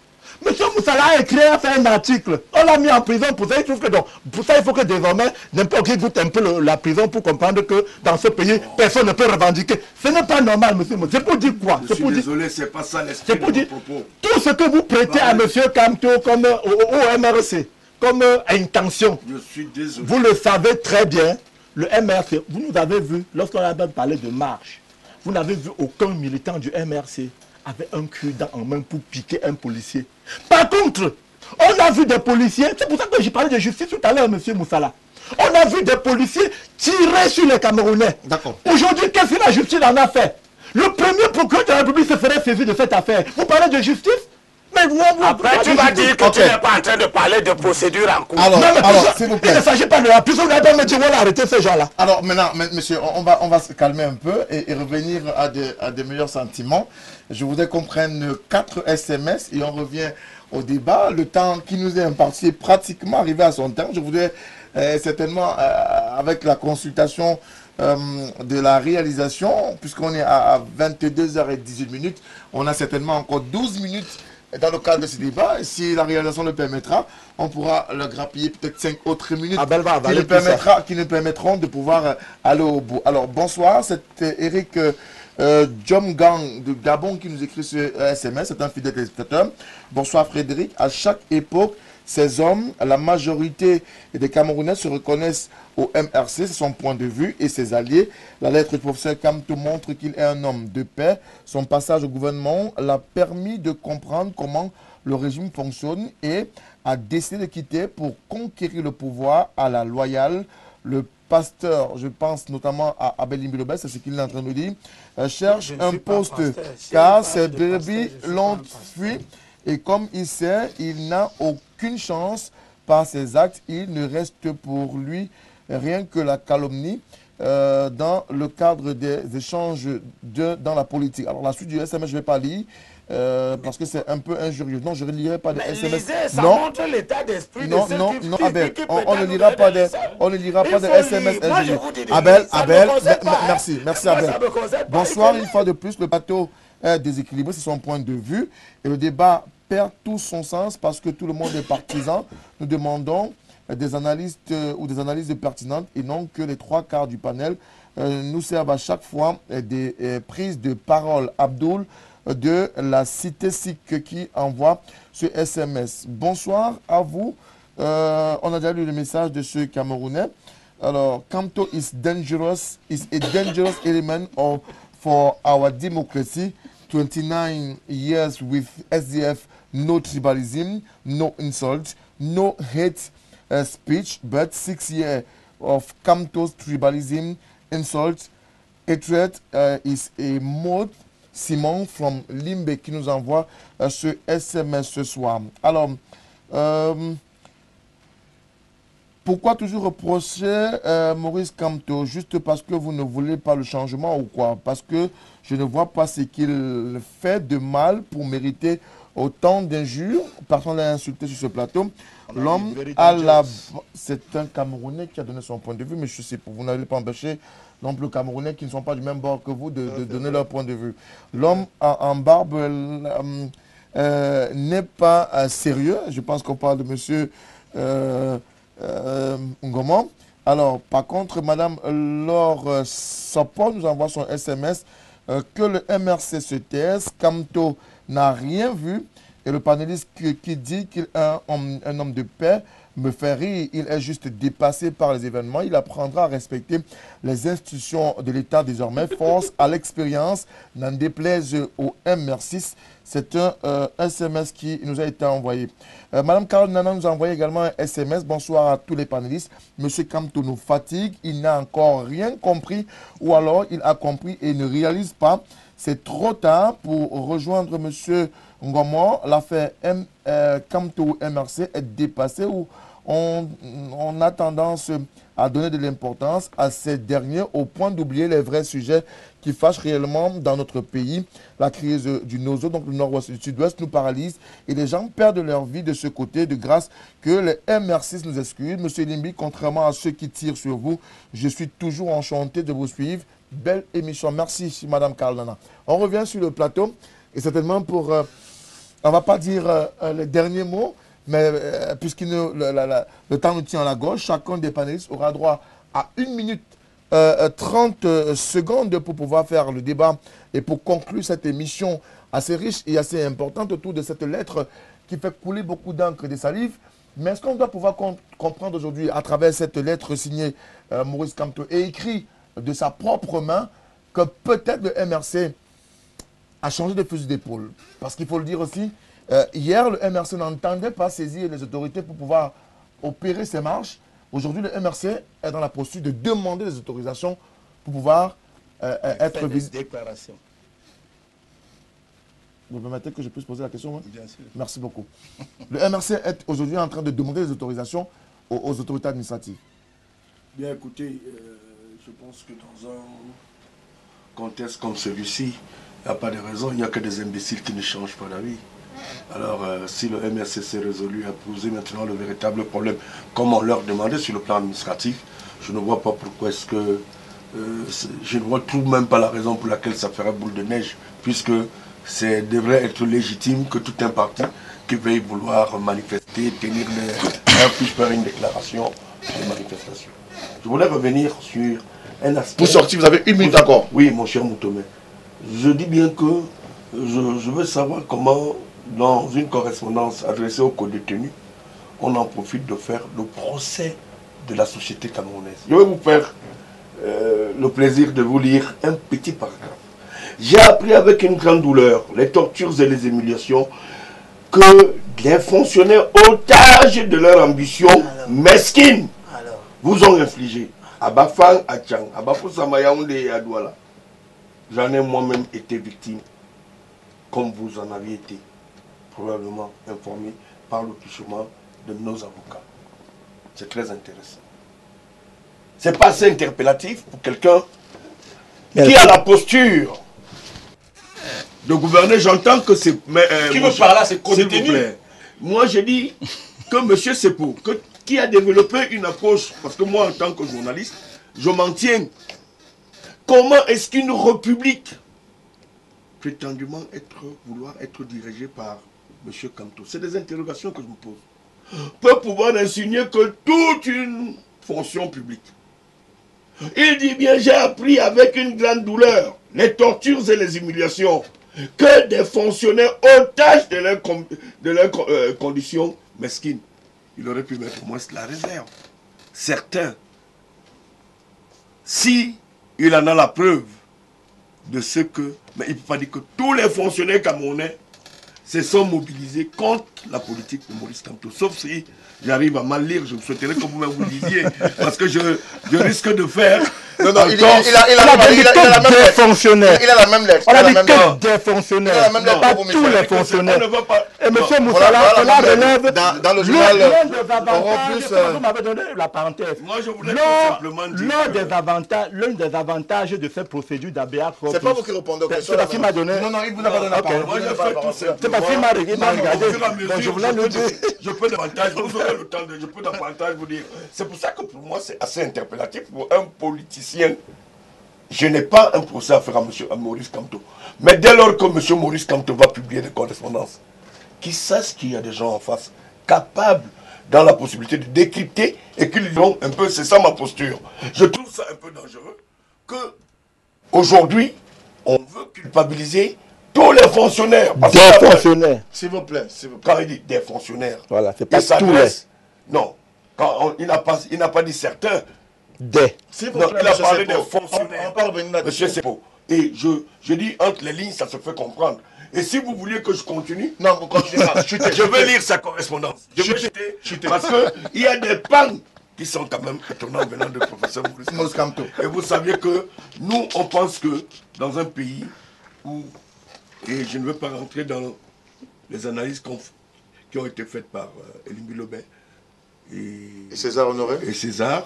Monsieur Moussala a écrit, a fait un article. On l'a mis en prison pour ça. Il trouve que donc, pour ça, il faut que désormais, n'importe qui goûte un peu la prison pour comprendre que dans ce pays, personne ne peut revendiquer. Ce n'est pas normal, monsieur Moussala. C'est pour dire quoi? Je suis désolé, c'est pas ça l'esprit de mon propos. Tout ce que vous prêtez à monsieur Kamto comme au MRC, comme intention, je suis désolé. Vous le savez très bien. Le MRC, vous nous avez vu, lorsqu'on a même parlé de marche, vous n'avez vu aucun militant du MRC avec un cure-dent en main pour piquer un policier. Par contre, on a vu des policiers, c'est pour ça que j'ai parlé de justice tout à l'heure, M. Moussala. On a vu des policiers tirer sur les Camerounais. D'accord. Aujourd'hui, qu'est-ce que la justice en a fait? Le premier procureur de la République se ferait saisir de cette affaire. Vous parlez de justice? Après, tu vas dire que tu n'es pas en train de parler de procédure en cours. Alors, s'il vous plaît. Il ne s'agit pas de la prison, vous n'allez pas me dire, voilà, arrêtez ces gens-là. Alors, maintenant, monsieur, on va se calmer un peu et revenir à des meilleurs sentiments. Je voudrais qu'on prenne 4 SMS et on revient au débat. Le temps qui nous est imparti est pratiquement arrivé à son terme. Je voudrais certainement, avec la consultation de la réalisation, puisqu'on est à 22h18, on a certainement encore 12 minutes dans le cadre de ce débat. Et si la réalisation le permettra, on pourra le grappiller peut-être 5 autres minutes qui nous permettront de pouvoir aller au bout. Alors, bonsoir, c'est Eric Jomgang de Gabon qui nous écrit ce SMS, c'est un fidèle téléspectateur. Bonsoir Frédéric, à chaque époque, ces hommes, la majorité des Camerounais se reconnaissent au MRC, c'est son point de vue, et ses alliés. La lettre du professeur Kamto montre qu'il est un homme de paix. Son passage au gouvernement l'a permis de comprendre comment le régime fonctionne et a décidé de quitter pour conquérir le pouvoir à la loyale. Le pasteur, je pense notamment à Abel Imbilobès, c'est ce qu'il est en train de dire, cherche un poste car ses brebis l'ont fui. Et comme il sait, il n'a aucune chance par ses actes. Il ne reste pour lui rien que la calomnie dans le cadre des échanges dans la politique. Alors la suite du SMS, je ne vais pas lire parce que c'est un peu injurieux. Non, je ne lirai pas de SMS. Ça montre l'état d'esprit non, Abel, on ne lira pas de SMS injurieux. Abel, merci Abel. Bonsoir, une fois de plus, le bateau est déséquilibré, c'est son point de vue. Et le débat perd tout son sens parce que tout le monde est partisan. Nous demandons des analystes ou des analyses pertinentes et non que les 3/4 du panel nous servent à chaque fois des prises de parole. Abdoul de la Cité SIC qui envoie ce SMS. Bonsoir à vous. On a déjà lu le message de ce Camerounais. Alors, Kamto is a dangerous element for our democracy. 29 years with SDF, no tribalism, no insult, no hate speech, but 6 years of Kamto's tribalism, insult, hatred is a mode. Simon from Limbe qui nous envoie ce SMS ce soir. Alors, pourquoi toujours reprocher Maurice Kamto? Juste parce que vous ne voulez pas le changement ou quoi? Parce que je ne vois pas ce qu'il fait de mal pour mériter autant d'injures. Personne l'a insulté sur ce plateau. L'homme à la... C'est un Camerounais qui a donné son point de vue, mais je sais, vous n'allez pas empêcher non plus Camerounais qui ne sont pas du même bord que vous de donner leur point de vue. L'homme en barbe n'est pas sérieux. Je pense qu'on parle de monsieur Ngomon. Alors, par contre, Madame Laure Sopon nous envoie son SMS que le MRC se taise. Kamto n'a rien vu. Et le panéliste qui dit qu'il est un homme de paix me fait rire. Il est juste dépassé par les événements. Il apprendra à respecter les institutions de l'État désormais. Force à l'expérience, n'en déplaise au MR6. C'est un SMS qui nous a été envoyé. Madame Carole Nana nous a envoyé également un SMS. Bonsoir à tous les panélistes. Monsieur Kamto nous fatigue. Il n'a encore rien compris ou alors il a compris et ne réalise pas. C'est trop tard pour rejoindre monsieur Ngomon. L'affaire Kamto MRC est dépassée où on a tendance à donner de l'importance à ces derniers au point d'oublier les vrais sujets qui fâchent réellement dans notre pays. La crise du Nozo, donc le nord-ouest et le sud-ouest, nous paralyse et les gens perdent leur vie de ce côté, de grâce que les MR6 nous excusent. Monsieur Limbi, contrairement à ceux qui tirent sur vous, je suis toujours enchanté de vous suivre. Belle émission. Merci, Madame Karlana. On revient sur le plateau et certainement pour, on ne va pas dire les derniers mots, mais puisque le temps nous tient à la gauche, chacun des panélistes aura droit à 1 minute 30 secondes pour pouvoir faire le débat et pour conclure cette émission assez riche et assez importante autour de cette lettre qui fait couler beaucoup d'encre et de salive. Mais est-ce qu'on doit pouvoir comprendre aujourd'hui à travers cette lettre signée Maurice Kamto et écrite de sa propre main que peut-être le MRC a changé de fusil d'épaule? Parce qu'il faut le dire aussi, hier le MRC n'entendait pas saisir les autorités pour pouvoir opérer ses marches. Aujourd'hui, le MRC est dans la posture de demander des autorisations pour pouvoir être visité. Vous me permettez que je puisse poser la question, moi? Bien sûr. Merci beaucoup. Le MRC est aujourd'hui en train de demander des autorisations aux autorités administratives. Bien écoutez, je pense que dans un contexte comme celui-ci, il n'y a pas de raison, il n'y a que des imbéciles qui ne changent pas d'avis. Alors, si le MRC s'est résolu à poser maintenant le véritable problème, comme on leur demandait sur le plan administratif, je ne vois pas pourquoi est-ce que... je ne vois tout de même pas la raison pour laquelle ça ferait boule de neige, puisque ça devrait être légitime que tout un parti qui veuille vouloir manifester, tenir puisse faire une déclaration de manifestation. Je voulais revenir sur un aspect... Pour sortir, vous avez 1 minute encore. Oui, mon cher Moutomé. Je dis bien que je veux savoir comment, dans une correspondance adressée aux co-détenus, on en profite de faire le procès de la société camerounaise. Je vais vous faire le plaisir de vous lire un petit paragraphe. J'ai appris avec une grande douleur les tortures et les humiliations que les fonctionnaires otages de leur ambition mesquine vous ont infligé. À Bafang, à Tchang, à Bafoussama, Yaoundé et à Douala. J'en ai moi-même été victime, comme vous en aviez été probablement informé par le touchement de nos avocats. C'est très intéressant. C'est pas assez interpellatif pour quelqu'un qui a la posture de gouverner. J'entends que c'est... Qui veut parler à ses co-détenus? Moi, j'ai dit que M. Sepo, qui a développé une approche, parce que moi, en tant que journaliste, je m'en tiens. Comment est-ce qu'une république, prétendument vouloir être dirigée par M. Kamto, c'est des interrogations que je me pose, peut pouvoir insinuer que toute une fonction publique. Il dit bien, j'ai appris avec une grande douleur les tortures et les humiliations que des fonctionnaires otages de leurs conditions mesquines. Il aurait pu mettre au moins la réserve. Certains, si il en a la preuve de ce que... Mais il ne peut pas dire que tous les fonctionnaires camerounais se sont mobilisés contre la politique de Maurice Kamto. Sauf si j'arrive à mal lire, je souhaiterais que vous-même vous lisiez. Parce que je risque de faire... Non, non, il a la même lettre. Fonctionnaires. Il a la même lettre. On a dit que des fonctionnaires. Pas tous les fonctionnaires. Et M. Moussala, on la relève dans le journal. Vous m'avez donné la parenthèse. Moi, je voulais tout simplement dire... L'un des avantages de cette procédure d'ABA... C'est pas vous qui répondez aux questions. C'est parce qu'il m'a donné... Non, non, il vous a pas donné la parole. Moi, je fais tout simplement... C'est parce qu'il m'a regardé. Je voulais le dire. Je peux davantage, vous aurez le temps de... Je peux davantage vous dire. C'est pour ça que pour moi, c'est assez interpellatif pour un politicien. Je n'ai pas un procès à faire à Maurice Kamto. Mais dès lors que M. Maurice Kamto va publier des correspondances, qu'il sache qu'il y a des gens en face capables, dans la possibilité de décrypter et qu'ils diront un peu, c'est ça ma posture. Je trouve ça un peu dangereux que aujourd'hui, on veut culpabiliser tous les fonctionnaires. Des fonctionnaires. S'il vous plaît, s'il vous plaît. Quand il dit des fonctionnaires, Voilà, c'est pas tous les... Non, il n'a pas dit certains. Des. Non, il a parlé des fonctionnaires. On parle de Monsieur Sepo. Et je dis entre les lignes, ça se fait comprendre. Et si vous vouliez que je continue, non, vous continuez pas. Je vais lire sa correspondance. Je vais chuter. Parce qu'il y a des pannes qui sont quand même étonnants venant de professeur Maurice Kamto. Et vous saviez que nous, on pense que dans un pays où, et je ne veux pas rentrer dans les analyses qui ont été faites par Elimbi Lobet et César Honoré. Et César,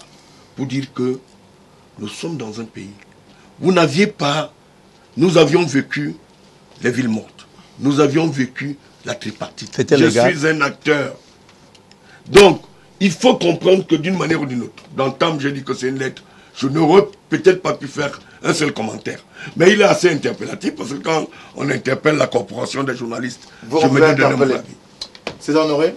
pour dire que nous sommes dans un pays. Vous n'aviez pas... Nous avions vécu les villes mortes. Nous avions vécu la tripartite. Je suis un acteur. Donc, il faut comprendre que d'une manière ou d'une autre, dans le temps, j'ai dit que c'est une lettre, je n'aurais peut-être pas pu faire un seul commentaire. Mais il est assez interpellatif parce que quand on interpelle la corporation des journalistes, je me dis de mon avis. César Honoré,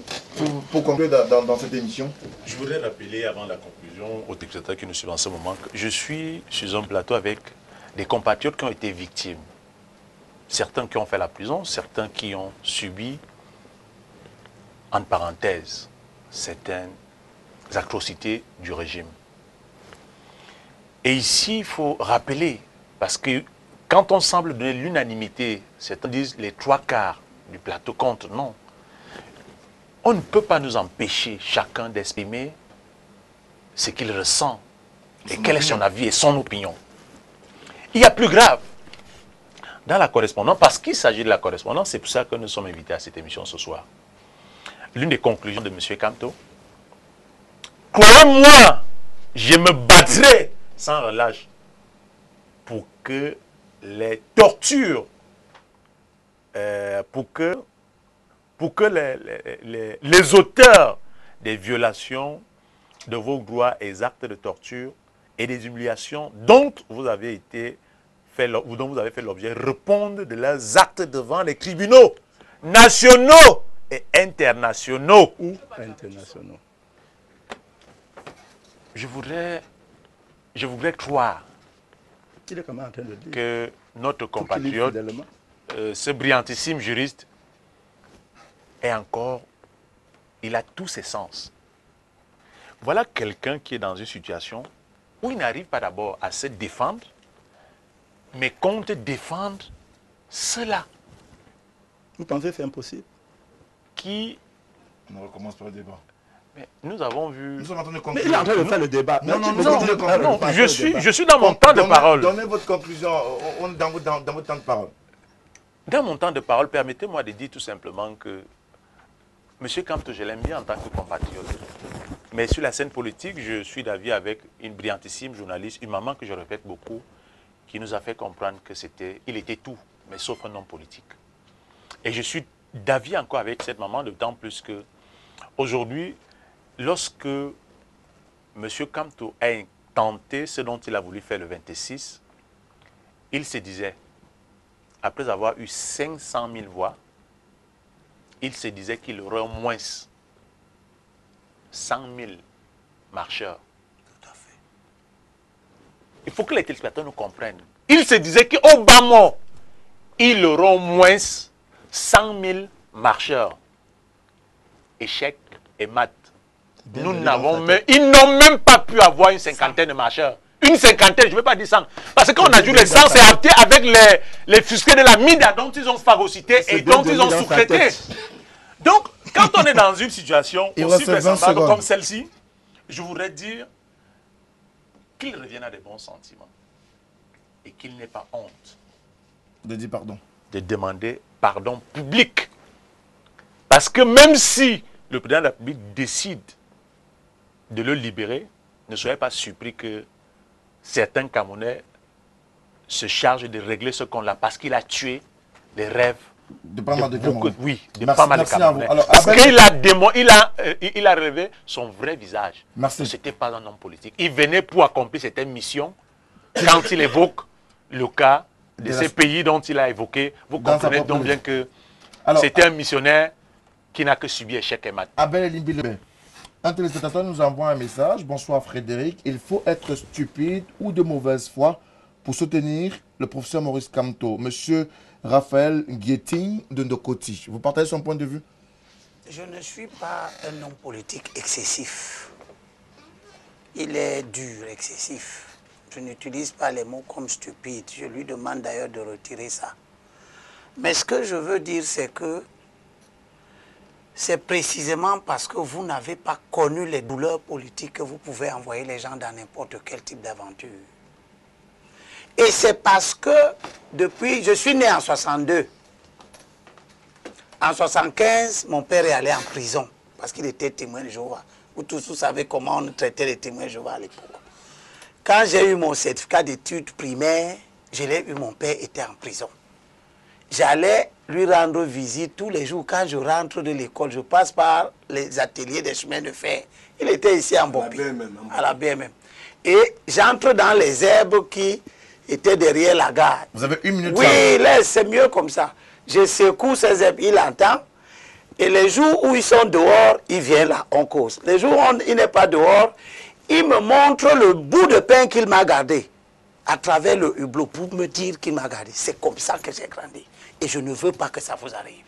pour conclure dans cette émission. Je voudrais rappeler avant la conclusion aux téléspectateurs qui nous suivent en ce moment que je suis sur un plateau avec des compatriotes qui ont été victimes. Certains qui ont fait la prison, certains qui ont subi, en parenthèse, certaines atrocités du régime. Et ici, il faut rappeler, parce que quand on semble donner l'unanimité, certains disent les 3/4 du plateau comptent, non. On ne peut pas nous empêcher chacun d'exprimer ce qu'il ressent et quel est son avis et son opinion. Il y a plus grave. Dans la correspondance, parce qu'il s'agit de la correspondance, c'est pour ça que nous sommes invités à cette émission ce soir. L'une des conclusions de M. Kamto, croyez-moi, je me battrai sans relâche pour que les tortures, pour que les auteurs des violations de vos droits et des actes de torture et des humiliations dont vous avez fait l'objet répondent de leurs actes devant les tribunaux nationaux et internationaux. Ou internationaux. Je voudrais croire Il est quand même en train de dire que notre compatriote, ce brillantissime juriste, il a tous ses sens. Voilà quelqu'un qui est dans une situation où il n'arrive pas d'abord à se défendre, mais compte défendre cela. Vous pensez que c'est impossible? On recommence par le débat. Mais nous avons vu... Nous sommes en train de Mais conclure. il est en train de faire le débat. Non, je suis dans mon temps de parole. Donnez votre conclusion dans votre temps de parole. Dans mon temps de parole, permettez-moi de dire tout simplement que M. Kamto, je l'aime bien en tant que compatriote. Mais sur la scène politique, je suis d'avis avec une brillantissime journaliste, une maman que je répète beaucoup, qui nous a fait comprendre qu'il était tout, mais sauf un homme politique. Et je suis d'avis encore avec cette maman, d'autant plus que aujourd'hui, lorsque M. Kamto a tenté ce dont il a voulu faire le 26, il se disait, après avoir eu 500 000 voix, il se disait qu'il aurait au moins 100 000 marcheurs. Tout à fait. Il faut que les téléspectateurs nous comprennent. Il se disait qu'au bas mot, il aurait au moins 100 000 marcheurs. Échec et mat. Ils n'ont même pas pu avoir une cinquantaine de marcheurs. Une cinquantaine, je ne veux pas dire 100. Parce qu'on a dû les 100, c'est hâté avec les fusqués de la MIDA dont ils ont phagocyté et dont ils ont sous-traité. Donc, quand on est dans une situation aussi vraisemblable comme celle-ci, je voudrais dire qu'il revienne à des bons sentiments et qu'il n'ait pas honte de dire pardon. De demander pardon public. Parce que même si le président de la République décide de le libérer, ne soyez pas surpris que certains Camerounais se chargent de régler ce qu'on l'a parce qu'il a tué les rêves de pas mal de Camerounais. Oui, de pas mal de Camerounais. Alors, parce qu'il a relevé son vrai visage. Merci. Ce n'était pas un homme politique. Il venait pour accomplir cette mission. Quand il évoque le cas de ces pays dont il a évoqué, vous comprenez donc bien que c'était un missionnaire qui n'a que subi échec et mat. Abel Elimbilebe, un téléspectateur nous envoie un message. Bonsoir Frédéric. Il faut être stupide ou de mauvaise foi pour soutenir le professeur Maurice Kamto. Monsieur Raphaël Guetting de Ndokoti. Vous partagez son point de vue? Je ne suis pas un homme politique excessif. Il est dur, excessif. Je n'utilise pas les mots comme stupide. Je lui demande d'ailleurs de retirer ça. Mais ce que je veux dire, c'est que c'est précisément parce que vous n'avez pas connu les douleurs politiques que vous pouvez envoyer les gens dans n'importe quel type d'aventure. Et c'est parce que depuis, je suis né en 62. En 75, mon père est allé en prison parce qu'il était témoin de Jéhovah. Vous tous vous savez comment on traitait les témoins de Jéhovah à l'époque. Quand j'ai eu mon certificat d'études primaires, je l'ai eu, mon père était en prison. J'allais lui rendre visite tous les jours. Quand je rentre de l'école, je passe par les ateliers des chemins de fer. Il était ici en Bopi, à la BMM. Et j'entre dans les herbes qui étaient derrière la gare. Vous avez une minute. Oui, c'est mieux comme ça. Je secoue ces herbes, il entend. Et les jours où ils sont dehors, il vient là, on cause. Les jours où il n'est pas dehors, il me montre le bout de pain qu'il m'a gardé à travers le hublot pour me dire qu'il m'a gardé. C'est comme ça que j'ai grandi. Et je ne veux pas que ça vous arrive.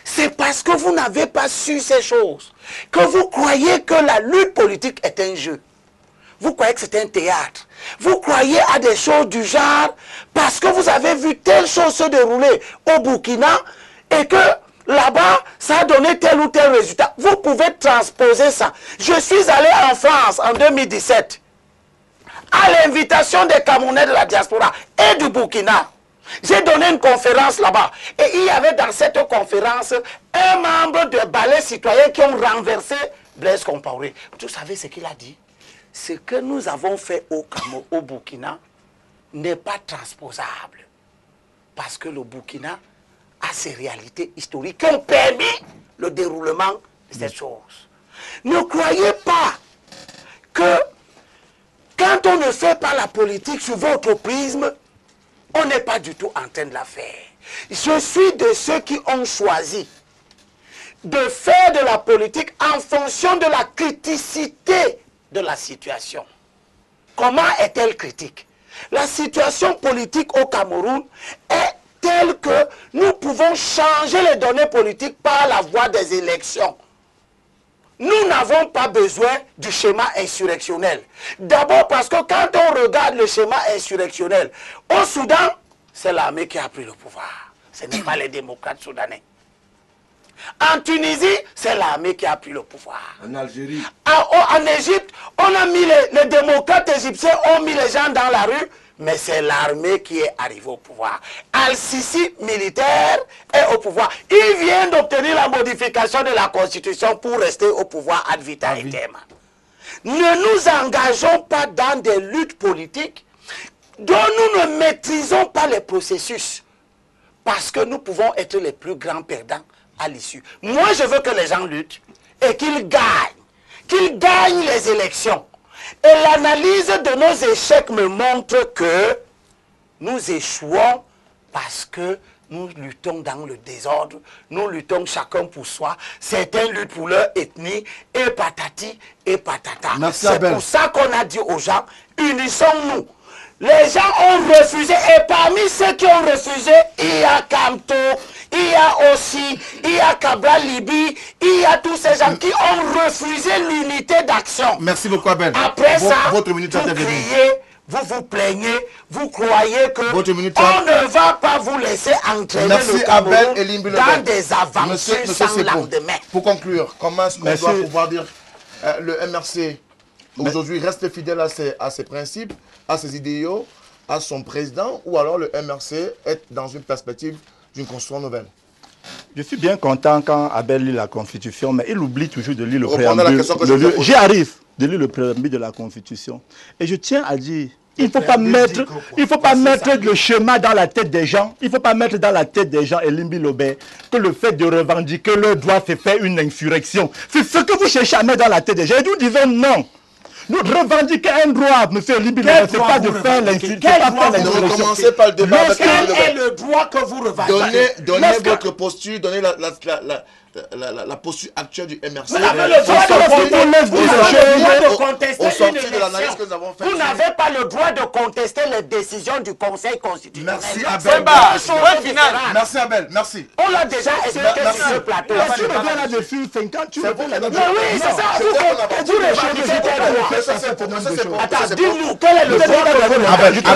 C'est parce que vous n'avez pas su ces choses que vous croyez que la lutte politique est un jeu. Vous croyez que c'est un théâtre. Vous croyez à des choses du genre parce que vous avez vu telle chose se dérouler au Burkina et que là-bas, ça a donné tel ou tel résultat. Vous pouvez transposer ça. Je suis allé en France en 2017 à l'invitation des Camerounais de la diaspora et du Burkina. J'ai donné une conférence là-bas. Et il y avait dans cette conférence un membre de ballet citoyen qui ont renversé Blaise Compaoré. Vous savez ce qu'il a dit? Ce que nous avons fait au Burkina n'est pas transposable. Parce que le Burkina a ses réalités historiques qui ont permis le déroulement de cette chose. Ne croyez pas que quand on ne fait pas la politique sous votre prisme, on n'est pas du tout en train de la faire. Je suis de ceux qui ont choisi de faire de la politique en fonction de la criticité de la situation. Comment est-elle critique? La situation politique au Cameroun est telle que nous pouvons changer les données politiques par la voie des élections. Nous n'avons pas besoin du schéma insurrectionnel. D'abord parce que quand on regarde le schéma insurrectionnel, au Soudan, c'est l'armée qui a pris le pouvoir. Ce n'est pas les démocrates soudanais. En Tunisie, c'est l'armée qui a pris le pouvoir. En Algérie. En Égypte, on a mis les démocrates égyptiens ont mis les gens dans la rue, mais c'est l'armée qui est arrivée au pouvoir. Al-Sisi, militaire, est au pouvoir. Il vient d'obtenir la modification de la Constitution pour rester au pouvoir ad vitam aeternam. Ne nous engageons pas dans des luttes politiques dont nous ne maîtrisons pas les processus. Parce que nous pouvons être les plus grands perdants à l'issue. Moi, je veux que les gens luttent et qu'ils gagnent les élections. Et l'analyse de nos échecs me montre que nous échouons parce que nous luttons dans le désordre, nous luttons chacun pour soi, certains luttent pour leur ethnie, et patati et patata. C'est pour ça qu'on a dit aux gens, unissons-nous. Les gens ont refusé, et parmi ceux qui ont refusé, il y a Kamto, il y a aussi, il y a Cabral Libi, il y a tous ces gens qui ont refusé l'unité d'action. Merci beaucoup, Abel. Après ça, votre minute vous criez, vous vous plaignez, vous croyez que on ne va pas vous laisser entraîner le Cameroun dans des aventures sans lendemain. Pour conclure, comment est-ce qu'on doit pouvoir dire le MRC aujourd'hui reste fidèle à ses principes, à ses idéaux, à son président, ou alors le MRC est dans une perspective d'une construction nouvelle? Je suis bien content quand Abel lit la Constitution, mais il oublie toujours de lire le préambule. J'y arrive, de lire le préambule de la Constitution. Et je tiens à dire, il ne faut pas mettre le schéma dans la tête des gens. Il ne faut pas mettre dans la tête des gens, Elimbi Lobé, que le fait de revendiquer leur droit fait faire une insurrection. C'est ce que vous cherchez à mettre dans la tête des gens. Et nous disons non. Nous revendiquons un droit, M. Elimbi Lobé, ce n'est pas de faire l'insurrection. Ne recommencez pas le débat. Quel est le droit que vous revendiquez? Donnez votre posture, donnez la posture actuelle du MRC. Vous n'avez le droit de contester une élection. Vous n'avez pas le droit de contester les décisions du Conseil constitutionnel. Merci Abel. Merci Abel. Merci. On l'a déjà expliqué sur ce plateau. Tu reviens là-dessus 50, tu reviens là-dessus. Mais oui, c'est ça. Vous revendiquez des droits. Attends, dis-nous, quel est le droit que vous revendiquez?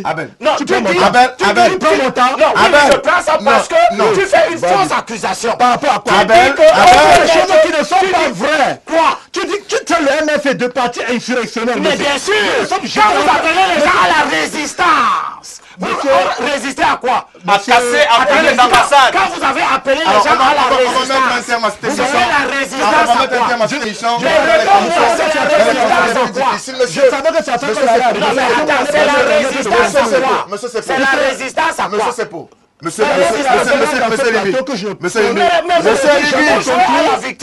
Abel. Non, tu prends mon temps. Non, je prends ça parce que tu fais une fausse accusation. Par rapport à quoi? Abel, des choses qui ne sont pas vraies. Quoi? Tu dis que tu traites le MF de parti insurrectionnel. Mais bien sûr, quand vous appelez les gens à la résistance, Résister à quoi? À casser les ambassades. Quand vous avez appelé les gens Alors, à la on va mettre un résistance, terme à cette vous émission. avez la résistance On va à mettre un quoi? terme à cette émission. Je savais que ça Monsieur Sepo. Non, mais attends, c'est la résistance à quoi? Monsieur Sepo. C'est la résistance à quoi? Monsieur Sepo. Monsieur Libi. Monsieur Libi.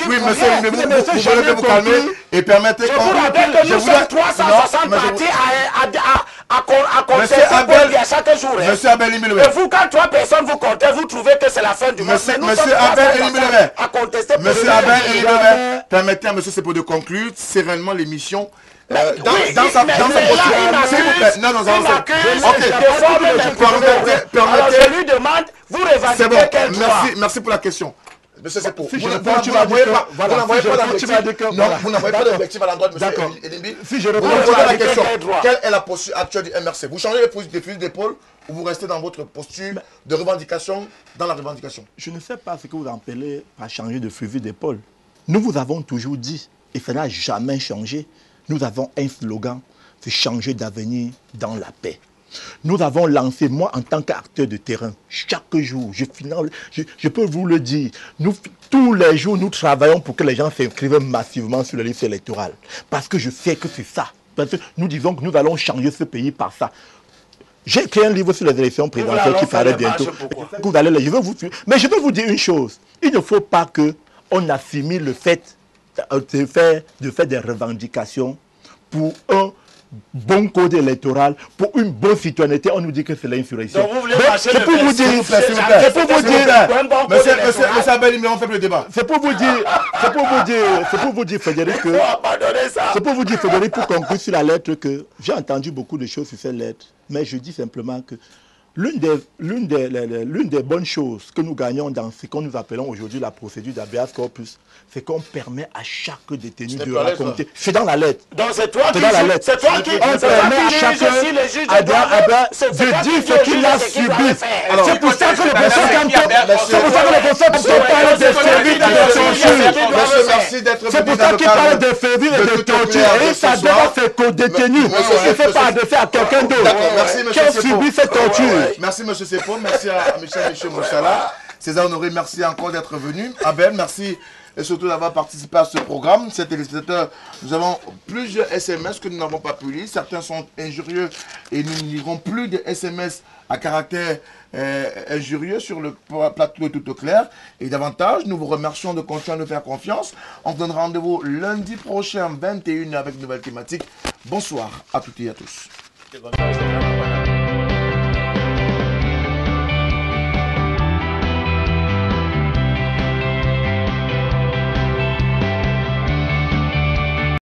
Oui, monsieur Libi, vous voulez vous calmer et permettez Je vous rappelle que nous sommes 360 partis à contester Paul Biya chaque jour. Monsieur Abel Limilwe. Et vous, quand 3 personnes vous comptez, vous trouvez que c'est la fin du monde. Mais nous sommes Monsieur Abel 360 Limilwe. à contester Paul Monsieur Biya. Abel Limilwe, permettez à monsieur Sepo de conclure sereinement l'émission. Dans sa posture. S'il vous plaît. Non, permettez. Je lui demande, vous revendiquez quel droit? Merci pour la question. Monsieur Sepo, Si je vous réponds, tu vas dire que- voilà, n'envoyez si je pas réponds, tu vas dire que- non, voilà. vous n'envoyez pas d'objectif à l'endroit de D'accord. monsieur Elimbi. Si je Vous réponds, me tu posez vas la dire question. quel droit? Quelle est la posture actuelle du MRC? Vous changez de fusil d'épaule ou vous restez dans votre posture de revendication dans la revendication? Je ne sais pas ce que vous appelez par changer de fusil d'épaule. Nous vous avons toujours dit, et ça n'a jamais changé, nous avons un slogan, c'est changer d'avenir dans la paix. Nous avons lancé, moi en tant qu'acteur de terrain, chaque jour, je peux vous le dire, tous les jours nous travaillons pour que les gens s'inscrivent massivement sur les listes électorales. Parce que je sais que c'est ça. Parce que nous disons que nous allons changer ce pays par ça. J'ai écrit un livre sur les élections présidentielles qui paraît bientôt. Vous allez le, mais je peux vous dire une chose. Il ne faut pas qu'on assimile le fait de faire des revendications pour un bon code électoral, pour une bonne citoyenneté. On nous dit que c'est l'insurrection. Donc vous voulez marcher C'est pour vous dire, c'est pour vous dire, Monsieur Abel Limilwe, on fait le débat. c'est pour vous dire, Frédéric, que c'est pour vous dire, Frédéric, pour conclure sur la lettre, que j'ai entendu beaucoup de choses sur cette lettre, mais je dis simplement que l'une des bonnes choses que nous gagnons dans ce que nous appelons aujourd'hui la procédure d'habeas corpus, c'est qu'on permet à chaque détenu de raconter. C'est dans la lettre. Donc c'est toi qui C'est dans la lettre. c'est toi qui On permet à chacun de dire ce qu'il a subi. C'est pour ça que le professeur parle de servir de torture. Merci d'être C'est pour ça qu'il parle de servir et de torture. Et ça doit se co-détenir. Il ne fait pas adresser à quelqu'un d'autre qui a subi cette torture. Merci monsieur Sepo, merci à Michel Moussala. César Honoré, merci encore d'être venu. Abel, merci et surtout d'avoir participé à ce programme. Chers téléspectateurs, nous avons plusieurs SMS que nous n'avons pas pu lire. Certains sont injurieux et nous ne lirons plus de SMS à caractère injurieux sur le plateau de Tout au Clair. Et davantage, nous vous remercions de continuer à nous faire confiance. On vous donne rendez-vous lundi prochain, 21h, avec une nouvelle thématique. Bonsoir à toutes et à tous.